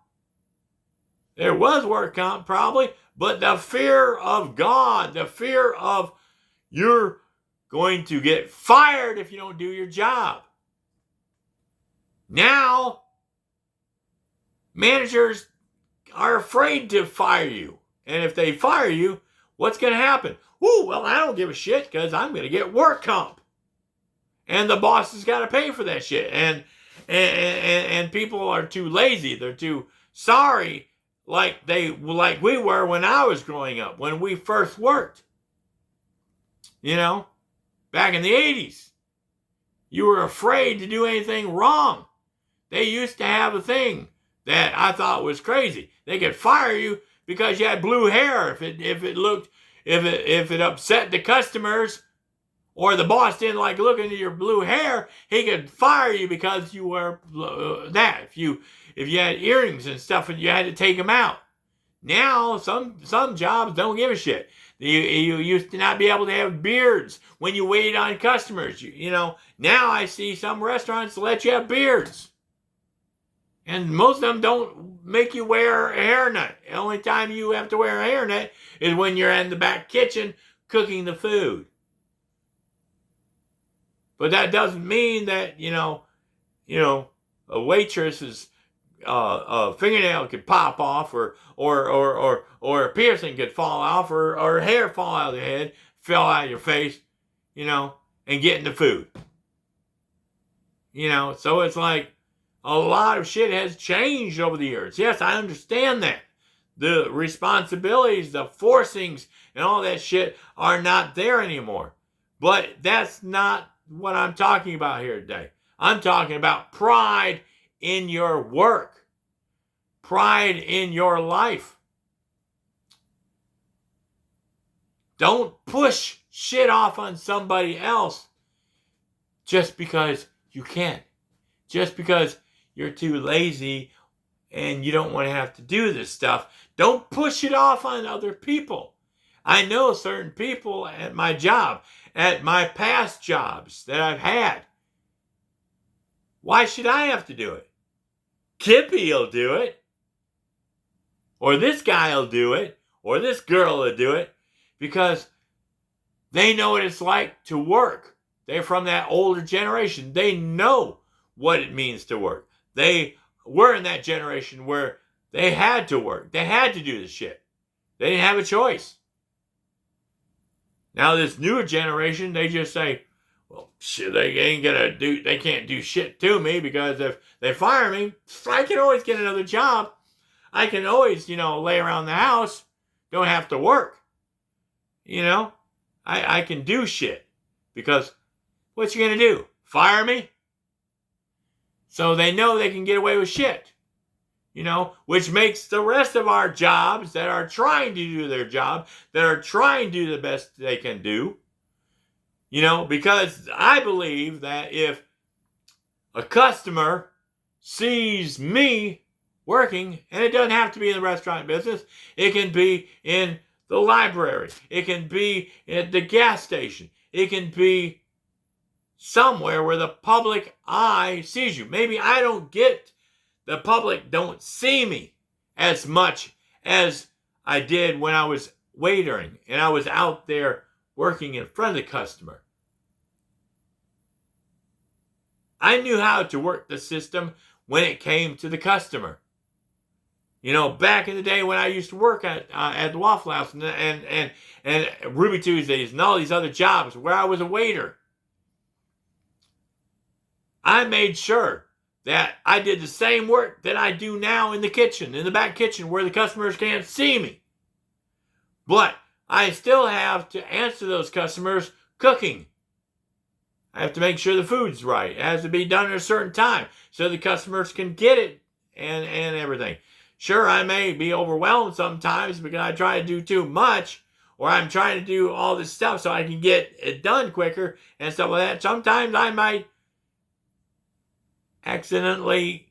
There was work comp probably, but the fear of God, the fear of you're going to get fired if you don't do your job. Now, managers are afraid to fire you. And if they fire you, what's going to happen? Ooh, well, I don't give a shit because I'm going to get work comp. And the boss has got to pay for that shit. And people are too lazy. They're too sorry like we were when I was growing up, when we first worked. You know, back in the 80s. You were afraid to do anything wrong. They used to have a thing that I thought was crazy. They could fire you because you had blue hair. If it upset the customers, or the boss didn't like looking at your blue hair, he could fire you because you were that. If you had earrings and stuff and you had to take them out. Now some jobs don't give a shit. You used to not be able to have beards when you waited on customers. You know, now I see some restaurants let you have beards. And most of them don't make you wear a hairnet. The only time you have to wear a hairnet is when you're in the back kitchen cooking the food. But that doesn't mean that, you know, a waitress's a fingernail could pop off, or a piercing could fall off, or hair fall out of the head, fell out of your face, you know, and get in the food. You know, so it's like a lot of shit has changed over the years. Yes, I understand that. The responsibilities, the forcings, and all that shit are not there anymore. But that's not what I'm talking about here today. I'm talking about pride in your work. Pride in your life. Don't push shit off on somebody else just because you can. Just because you're too lazy and you don't want to have to do this stuff. Don't push it off on other people. I know certain people at my job, at my past jobs that I've had. Why should I have to do it? Kippy will do it. Or this guy will do it. Or this girl will do it. Because they know what it's like to work. They're from that older generation. They know what it means to work. They were in that generation where they had to work. They had to do the shit. They didn't have a choice. Now this newer generation, they just say, well, shit, they can't do shit to me because if they fire me, I can always get another job. I can always, lay around the house. Don't have to work. I can do shit because what you gonna do? Fire me? So they know they can get away with shit. Which makes the rest of our jobs that are trying to do their job, that are trying to do the best they can do, because I believe that if a customer sees me working, and it doesn't have to be in the restaurant business. It can be in the library. It can be at the gas station. It can be somewhere where the public eye sees you. Maybe I don't get, the public don't see me as much as I did when I was waitering and I was out there working in front of the customer. I knew how to work the system when it came to the customer. You know, back in the day when I used to work at the Waffle House and Ruby Tuesdays and all these other jobs where I was a waiter, I made sure that I did the same work that I do now in the kitchen, in the back kitchen where the customers can't see me. But I still have to answer those customers cooking. I have to make sure the food's right. It has to be done at a certain time so the customers can get it and everything. Sure, I may be overwhelmed sometimes because I try to do too much, or I'm trying to do all this stuff so I can get it done quicker and stuff like that. Sometimes I might accidentally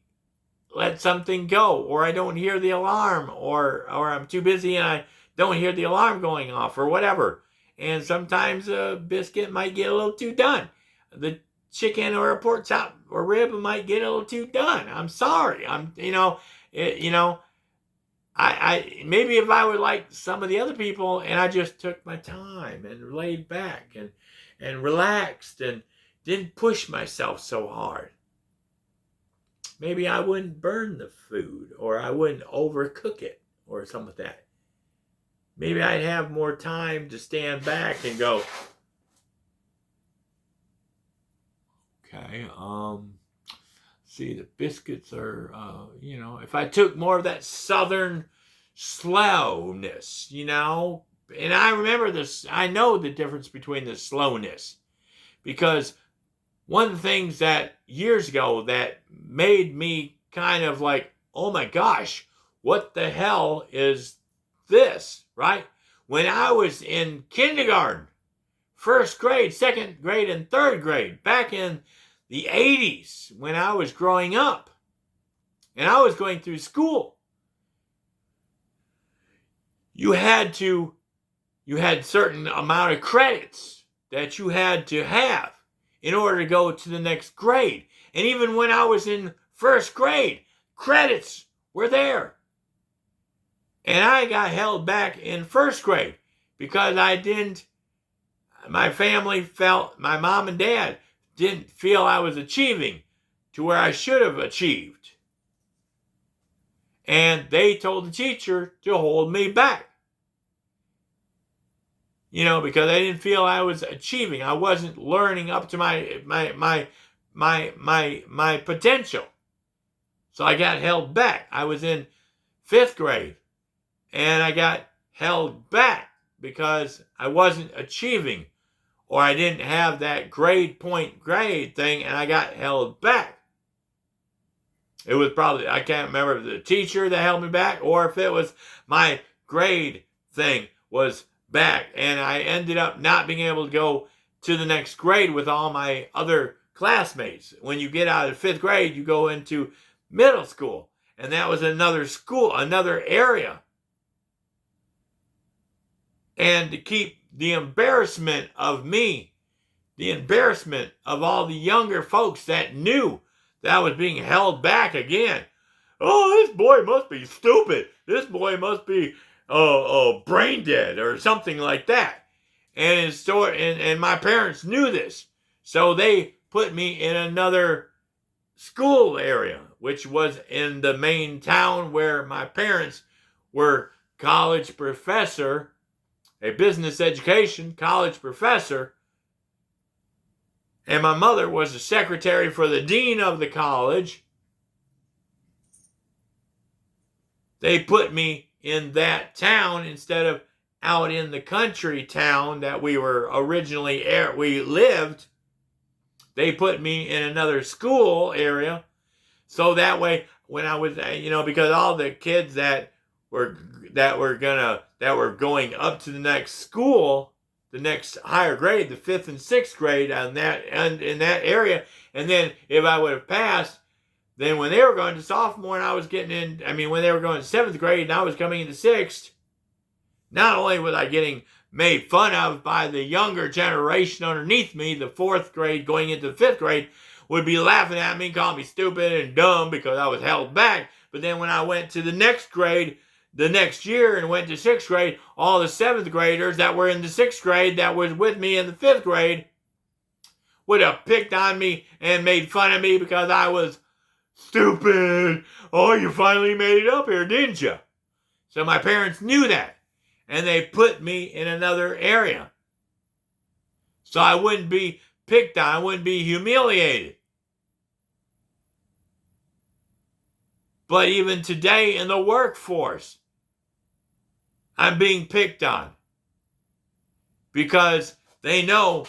let something go, or I don't hear the alarm, or I'm too busy and I don't hear the alarm going off, or whatever. And sometimes a biscuit might get a little too done. The chicken or a pork chop or rib might get a little too done. I'm sorry. I maybe if I were like some of the other people and I just took my time and laid back and relaxed and didn't push myself so hard, maybe I wouldn't burn the food, or I wouldn't overcook it, or something like that. Maybe I'd have more time to stand back and go, okay, see, the biscuits are, if I took more of that southern slowness, and I remember this, I know the difference between the slowness, because one of the things that years ago that made me kind of like, oh my gosh, what the hell is this, right? When I was in kindergarten, first grade, second grade, and third grade, back in the 80s, when I was growing up and I was going through school, you had certain amount of credits that you had to have in order to go to the next grade. And even when I was in first grade, credits were there. And I got held back in first grade because my family felt, my mom and dad didn't feel I was achieving to where I should have achieved. And they told the teacher to hold me back. Because they didn't feel I was achieving. I wasn't learning up to my potential. So I got held back. I was in 5th grade and I got held back because I wasn't achieving, or I didn't have that grade thing, and I got held back. It was probably, I can't remember if it was the teacher that held me back or if it was my grade thing was back, and I ended up not being able to go to the next grade with all my other classmates. When you get out of 5th grade, you go into middle school, and that was another school, another area. And to keep the embarrassment of me, the embarrassment of all the younger folks that knew that I was being held back again. Oh, this boy must be stupid. This boy must be brain dead or something like that. And my parents knew this. So they put me in another school area, which was in the main town where my parents were college professor, a business education college professor, and my mother was the secretary for the dean of the college. They put me in that town instead of out in the country town that we were originally we lived. They put me in another school area, so that way when I was, because all the kids that were going up to the next school, the next higher grade, the 5th and 6th grade, in that area, and then if I would have passed, then when they were going to sophomore and I was getting in, when they were going to 7th grade and I was coming into 6th, not only was I getting made fun of by the younger generation underneath me, the 4th grade going into the 5th grade, would be laughing at me, calling me stupid and dumb because I was held back. But then when I went to the next grade, the next year, and went to 6th grade, all the 7th graders that were in the 6th grade that was with me in the 5th grade would have picked on me and made fun of me because I was stupid. Oh, you finally made it up here, didn't you? So my parents knew that, and they put me in another area so I wouldn't be picked on, I wouldn't be humiliated. But even today in the workforce, I'm being picked on because they know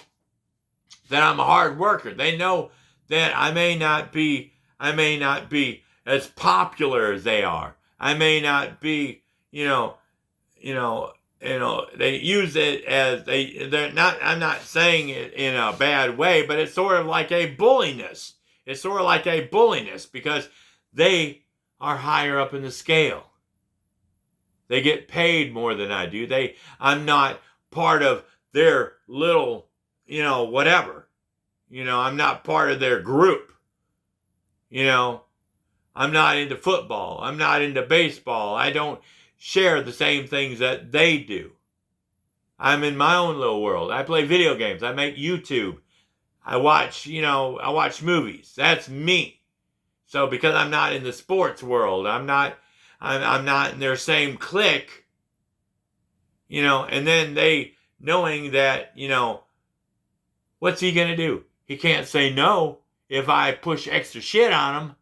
that I'm a hard worker. They know that I may not be as popular as they are. I may not be, they use it as they're not, I'm not saying it in a bad way, but it's sort of like a bulliness. It's sort of like a bulliness because they are higher up in the scale. They get paid more than I do. I'm not part of their little, whatever. I'm not part of their group. I'm not into football. I'm not into baseball. I don't share the same things that they do. I'm in my own little world. I play video games. I make YouTube. I watch movies. That's me. So because I'm not in the sports world, I'm not in their same clique, and then they knowing that, what's he going to do? He can't say no if I push extra shit on him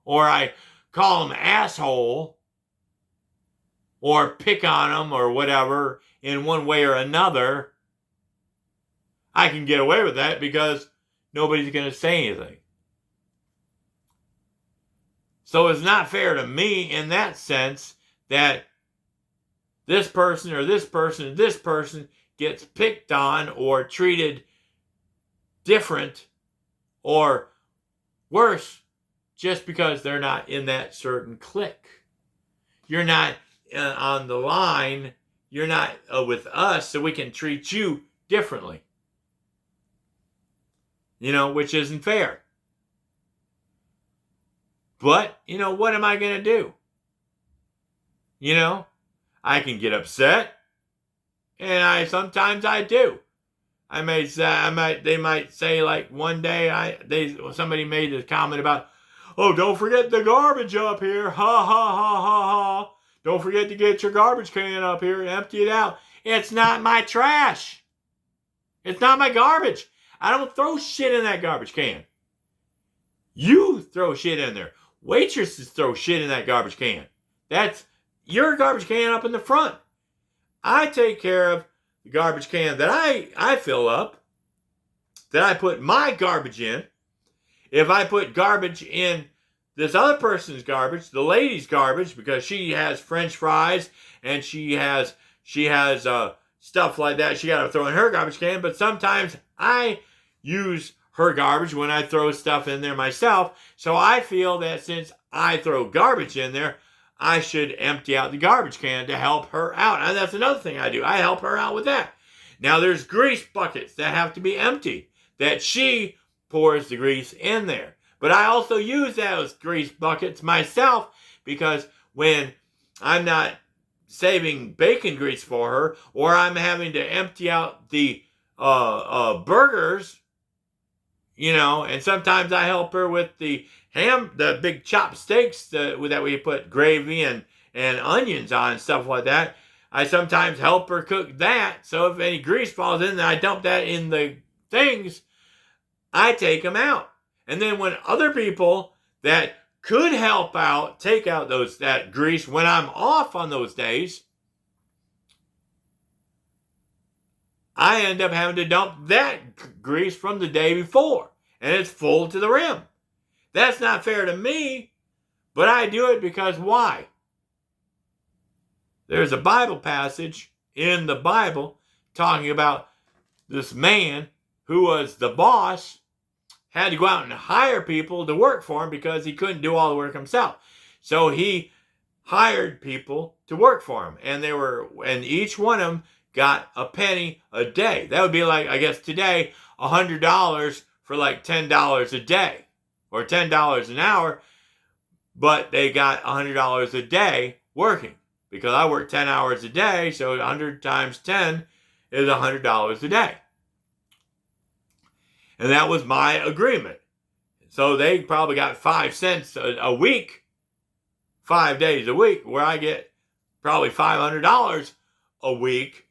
or I call him asshole or pick on him or whatever in one way or another. I can get away with that because nobody's going to say anything. So it's not fair to me in that sense that this person or this person or this person gets picked on or treated different or worse just because they're not in that certain clique. You're not on the line. You're not with us, so we can treat you differently. Which isn't fair. But, what am I going to do? I can get upset, and sometimes I do. They might say, like, one day somebody made a comment about, oh, don't forget the garbage up here. Ha, ha, ha, ha, ha. Don't forget to get your garbage can up here and empty it out. It's not my trash. It's not my garbage. I don't throw shit in that garbage can. You throw shit in there. Waitresses throw shit in that garbage can. That's your garbage can up in the front. I take care of the garbage can that I fill up, that I put my garbage in. If I put garbage in this other person's garbage, the lady's garbage, because she has French fries and she has stuff like that she got to throw in her garbage can, but sometimes I use her garbage when I throw stuff in there myself. So I feel that since I throw garbage in there, I should empty out the garbage can to help her out. And that's another thing I do. I help her out with that. Now there's grease buckets that have to be emptied, that she pours the grease in there. But I also use those grease buckets myself because when I'm not saving bacon grease for her, or I'm having to empty out the burgers, and sometimes I help her with the big chopped steaks that we put gravy and onions on and stuff like that. I sometimes help her cook that. So if any grease falls in there, I dump that in the things. I take them out. And then when other people that could help out, take out that grease when I'm off on those days, I end up having to dump that grease from the day before. And it's full to the rim. That's not fair to me, but I do it because why? There's a Bible passage in the Bible talking about this man who was the boss had to go out and hire people to work for him because he couldn't do all the work himself. So he hired people to work for him, and each one of them got a penny a day. That would be like, I guess today, $100 for like $10 a day or $10 an hour, but they got $100 a day working because I work 10 hours a day, so 100 times 10 is $100 a day. And that was my agreement. So they probably got 5 cents a week, 5 days a week, where I get probably $500 a week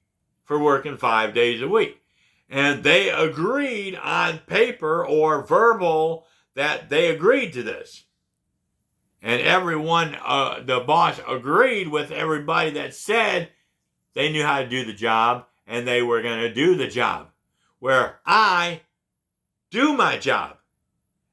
for working 5 days a week. And they agreed on paper or verbal that they agreed to this. And everyone, the boss agreed with everybody that said they knew how to do the job and they were going to do the job. Where I do my job.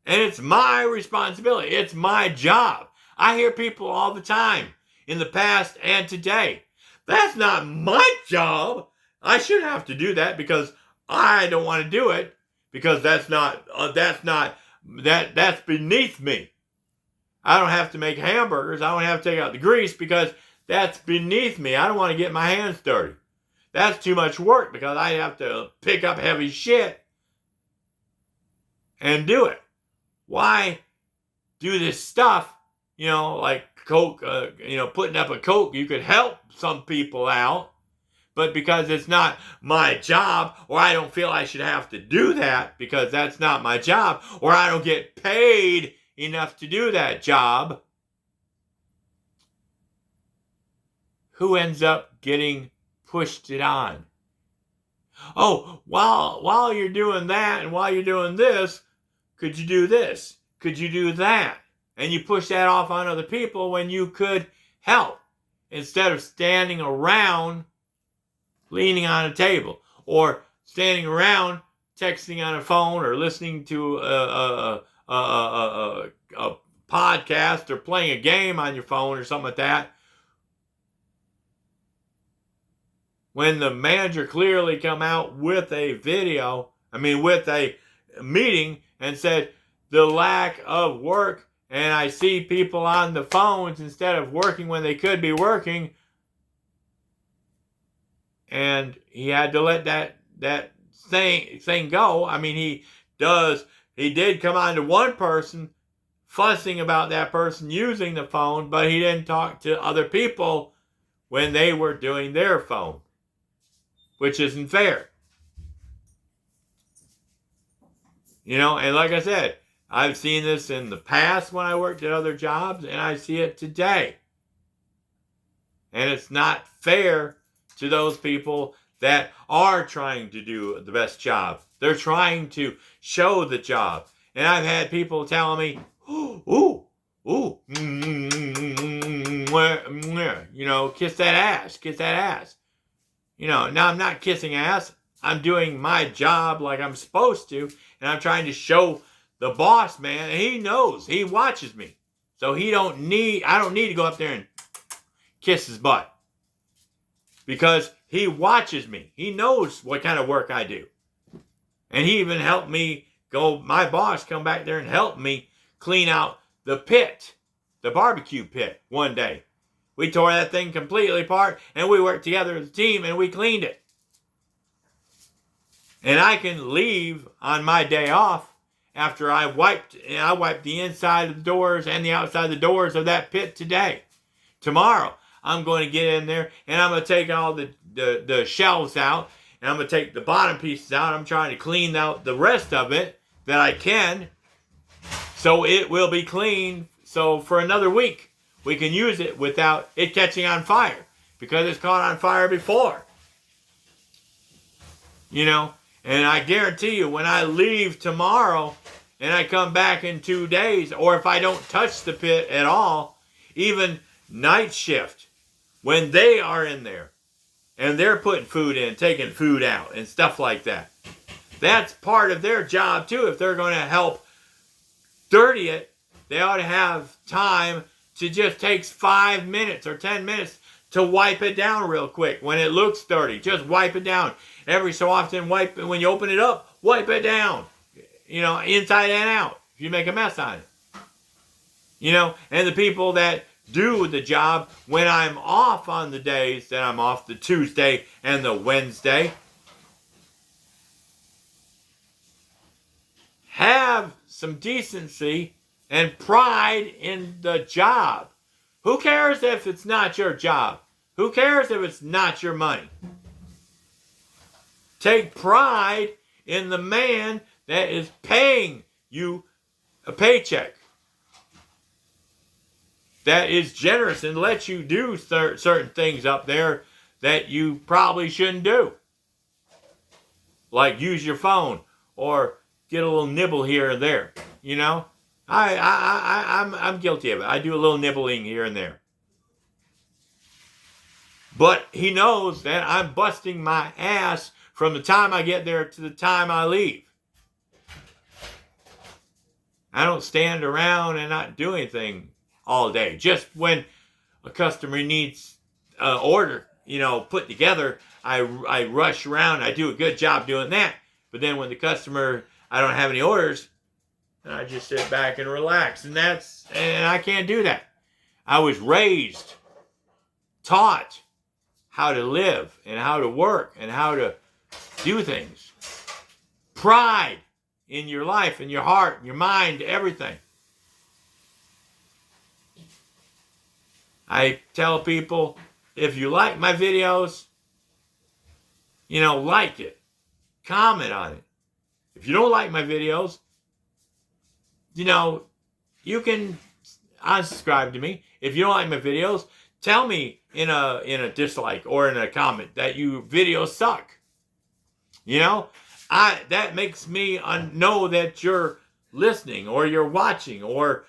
And it's my responsibility. It's my job. I hear people all the time, in the past and today, that's not my job. I shouldn't have to do that because I don't want to do it because that's beneath me. I don't have to make hamburgers. I don't have to take out the grease because that's beneath me. I don't want to get my hands dirty. That's too much work because I have to pick up heavy shit and do it. Why do this stuff, like Coke, putting up a Coke, you could help some people out, but because it's not my job, or I don't feel I should have to do that because that's not my job, or I don't get paid enough to do that job, who ends up getting pushed it on? Oh, while you're doing that and while you're doing this, could you do this? Could you do that? And you push that off on other people when you could help instead of standing around leaning on a table or standing around texting on a phone or listening to a podcast or playing a game on your phone or something like that. When the manager clearly come out with a with a meeting and said the lack of work, and I see people on the phones instead of working when they could be working, and he had to let that thing go. He did come on to one person fussing about that person using the phone, but he didn't talk to other people when they were doing their phone, which isn't fair. And like I said, I've seen this in the past when I worked at other jobs, and I see it today. And it's not fair to those people that are trying to do the best job. They're trying to show the job. And I've had people telling me, kiss that ass. Now I'm not kissing ass. I'm doing my job like I'm supposed to, and I'm trying to show the boss man, and he knows, he watches me. So I don't need to go up there and kiss his butt. Because he watches me. He knows what kind of work I do. And he even helped me my boss come back there and help me clean out the pit, the barbecue pit one day. We tore that thing completely apart, and we worked together as a team, and we cleaned it. And I can leave on my day off after I wiped the inside of the doors and the outside of the doors of that pit today. Tomorrow, I'm going to get in there, and I'm going to take all the shelves out, and I'm going to take the bottom pieces out. I'm trying to clean out the rest of it that I can, so it will be clean. So for another week, we can use it without it catching on fire, because it's caught on fire before. And I guarantee you, when I leave tomorrow and I come back in 2 days, or if I don't touch the pit at all, even night shift, when they are in there and they're putting food in, taking food out and stuff like that, that's part of their job too. If they're going to help dirty it, they ought to have time to just take 5 minutes or 10 minutes to wipe it down real quick. When it looks dirty, just wipe it down. Every so often, wipe it. When you open it up, wipe it down. inside and out. If you make a mess on it. And the people that do the job when I'm off on the days that I'm off, the Tuesday and the Wednesday, have some decency and pride in the job. Who cares if it's not your job? Who cares if it's not your money? Take pride in the man that is paying you a paycheck, that is generous and lets you do certain things up there that you probably shouldn't do. Like use your phone or get a little nibble here and there. I'm guilty of it. I do a little nibbling here and there. But he knows that I'm busting my ass from the time I get there to the time I leave. I don't stand around and not do anything all day. Just when a customer needs an order, put together, I rush around. I do a good job doing that. But then when I don't have any orders, I just sit back and relax. And I can't do that. I was raised, taught how to live and how to work and how to do things. Pride in your life, in your heart, in your mind, everything. I tell people, if you like my videos, like it. Comment on it. If you don't like my videos, you can unsubscribe to me. If you don't like my videos, tell me in a dislike or in a comment that your videos suck. That makes me know that you're listening or you're watching or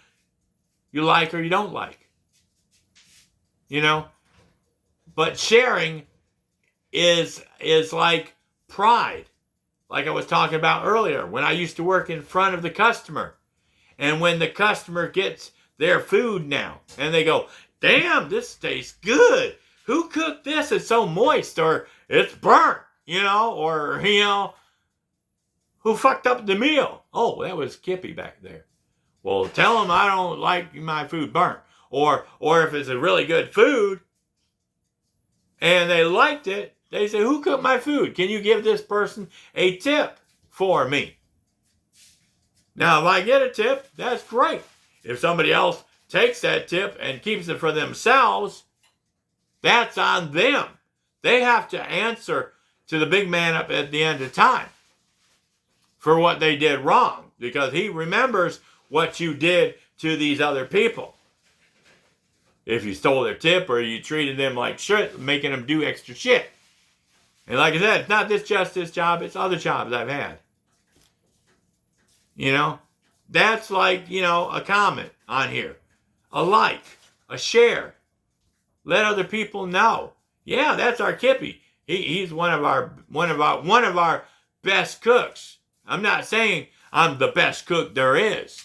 you like or you don't like. But sharing is like pride. Like I was talking about earlier, when I used to work in front of the customer. And when the customer gets their food now, and they go, damn, this tastes good. Who cooked this? It's so moist, or it's burnt, or, who fucked up the meal? Oh, that was Kippy back there. Well, tell them I don't like my food burnt. Or if it's a really good food, and they liked it, they say, who cooked my food? Can you give this person a tip for me? Now, if I get a tip, that's great. If somebody else takes that tip and keeps it for themselves, that's on them. They have to answer to the big man up at the end of time for what they did wrong, because he remembers what you did to these other people. If you stole their tip or you treated them like shit, making them do extra shit. And like I said, it's not just this job, it's other jobs I've had. That's like, a comment on here, a like, a share. Let other people know. Yeah, that's our Kippy. He's one of our best cooks. I'm not saying I'm the best cook there is.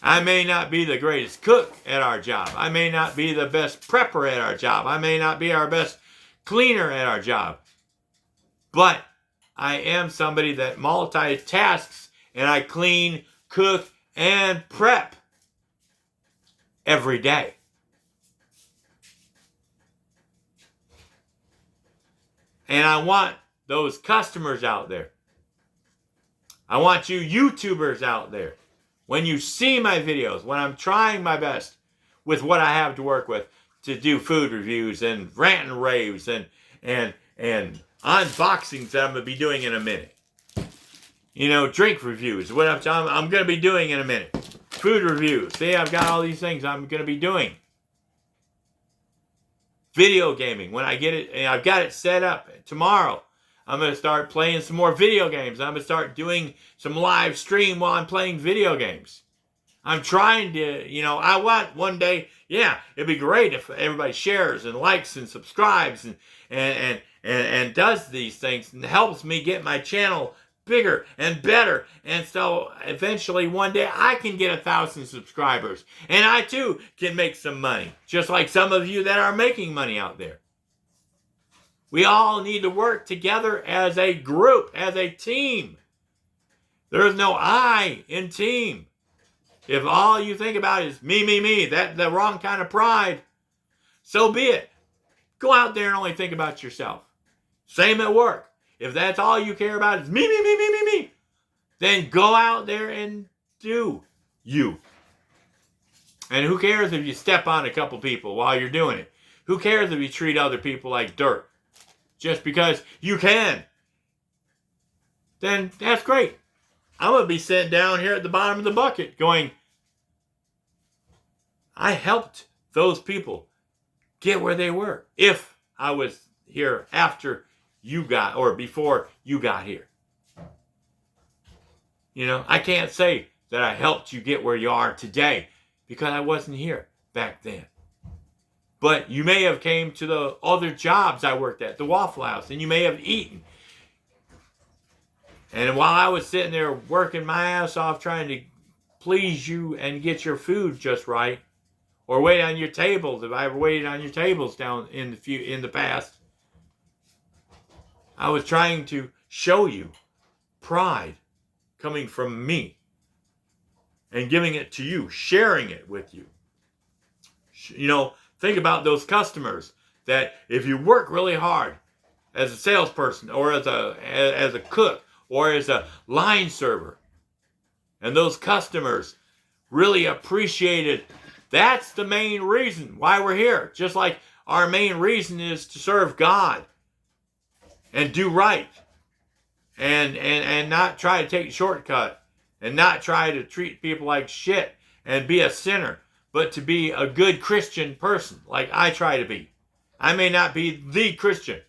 I may not be the greatest cook at our job. I may not be the best prepper at our job. I may not be our best cleaner at our job. But I am somebody that multitasks, and I clean, cook, and prep every day. And I want those customers out there. I want you YouTubers out there. When you see my videos, when I'm trying my best with what I have to work with to do food reviews and rant and raves and unboxings that I'm going to be doing in a minute. Drink reviews, what I'm going to be doing in a minute. Food reviews. See, I've got all these things I'm going to be doing. Video gaming. When I get it, and I've got it set up tomorrow, I'm going to start playing some more video games. I'm going to start doing some live stream while I'm playing video games. I'm trying to, I want one day, it'd be great if everybody shares and likes and subscribes and does these things and helps me get my channel bigger and better. And so eventually one day I can get 1,000 subscribers. And I too can make some money. Just like some of you that are making money out there. We all need to work together as a group, as a team. There is no I in team. If all you think about is me, that's the wrong kind of pride, so be it. Go out there and only think about yourself. Same at work. If that's all you care about is me, then go out there and do you. And who cares if you step on a couple people while you're doing it? Who cares if you treat other people like dirt? Just because you can. Then that's great. I'm going to be sitting down here at the bottom of the bucket going, I helped those people get where they were if I was here after you got, or before you got here. You know, I can't say that I helped you get where you are today because I wasn't here back then. But you may have came to the other jobs I worked at, the Waffle House, and you may have eaten. And while I was sitting there working my ass off trying to please you and get your food just right, or wait on your tables, if I ever waited on your tables down in the past, I was trying to show you pride coming from me and giving it to you, sharing it with you. You know, think about those customers that if you work really hard as a salesperson or as a cook or as a line server, and those customers really appreciated, that's the main reason why we're here. Just like our main reason is to serve God and do right and not try to take a shortcut and not try to treat people like shit and be a sinner, but to be a good Christian person like I try to be. I may not be the Christian,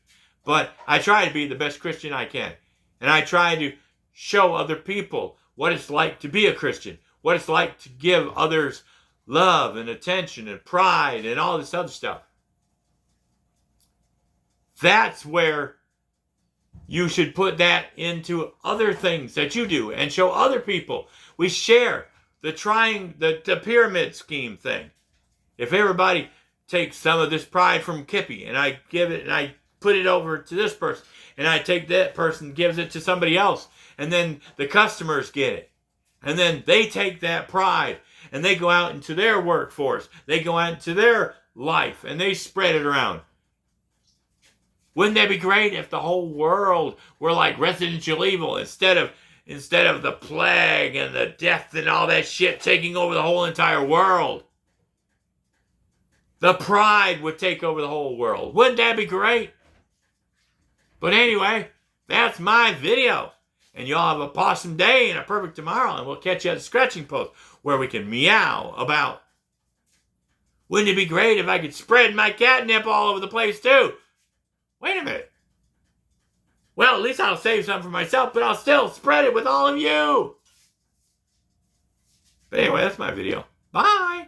but I try to be the best Christian I can. And I try to show other people what it's like to be a Christian, what it's like to give others love and attention and pride and all this other stuff. That's where you should put that into other things that you do and show other people. We share the pyramid scheme thing. If everybody takes some of this pride from Kippy and I give it and I put it over to this person and I take that person, gives it to somebody else, and then the customers get it. And then they take that pride and they go out into their workforce. They go out into their life and they spread it around. Wouldn't that be great if the whole world were like Resident Evil instead of the plague and the death and all that shit taking over the whole entire world? The pride would take over the whole world. Wouldn't that be great? But anyway, that's my video. And y'all have a awesome day and a perfect tomorrow. And we'll catch you at the scratching post where we can meow about. Wouldn't it be great if I could spread my catnip all over the place too? Wait a minute. Well, at least I'll save some for myself, but I'll still spread it with all of you. But anyway, that's my video. Bye.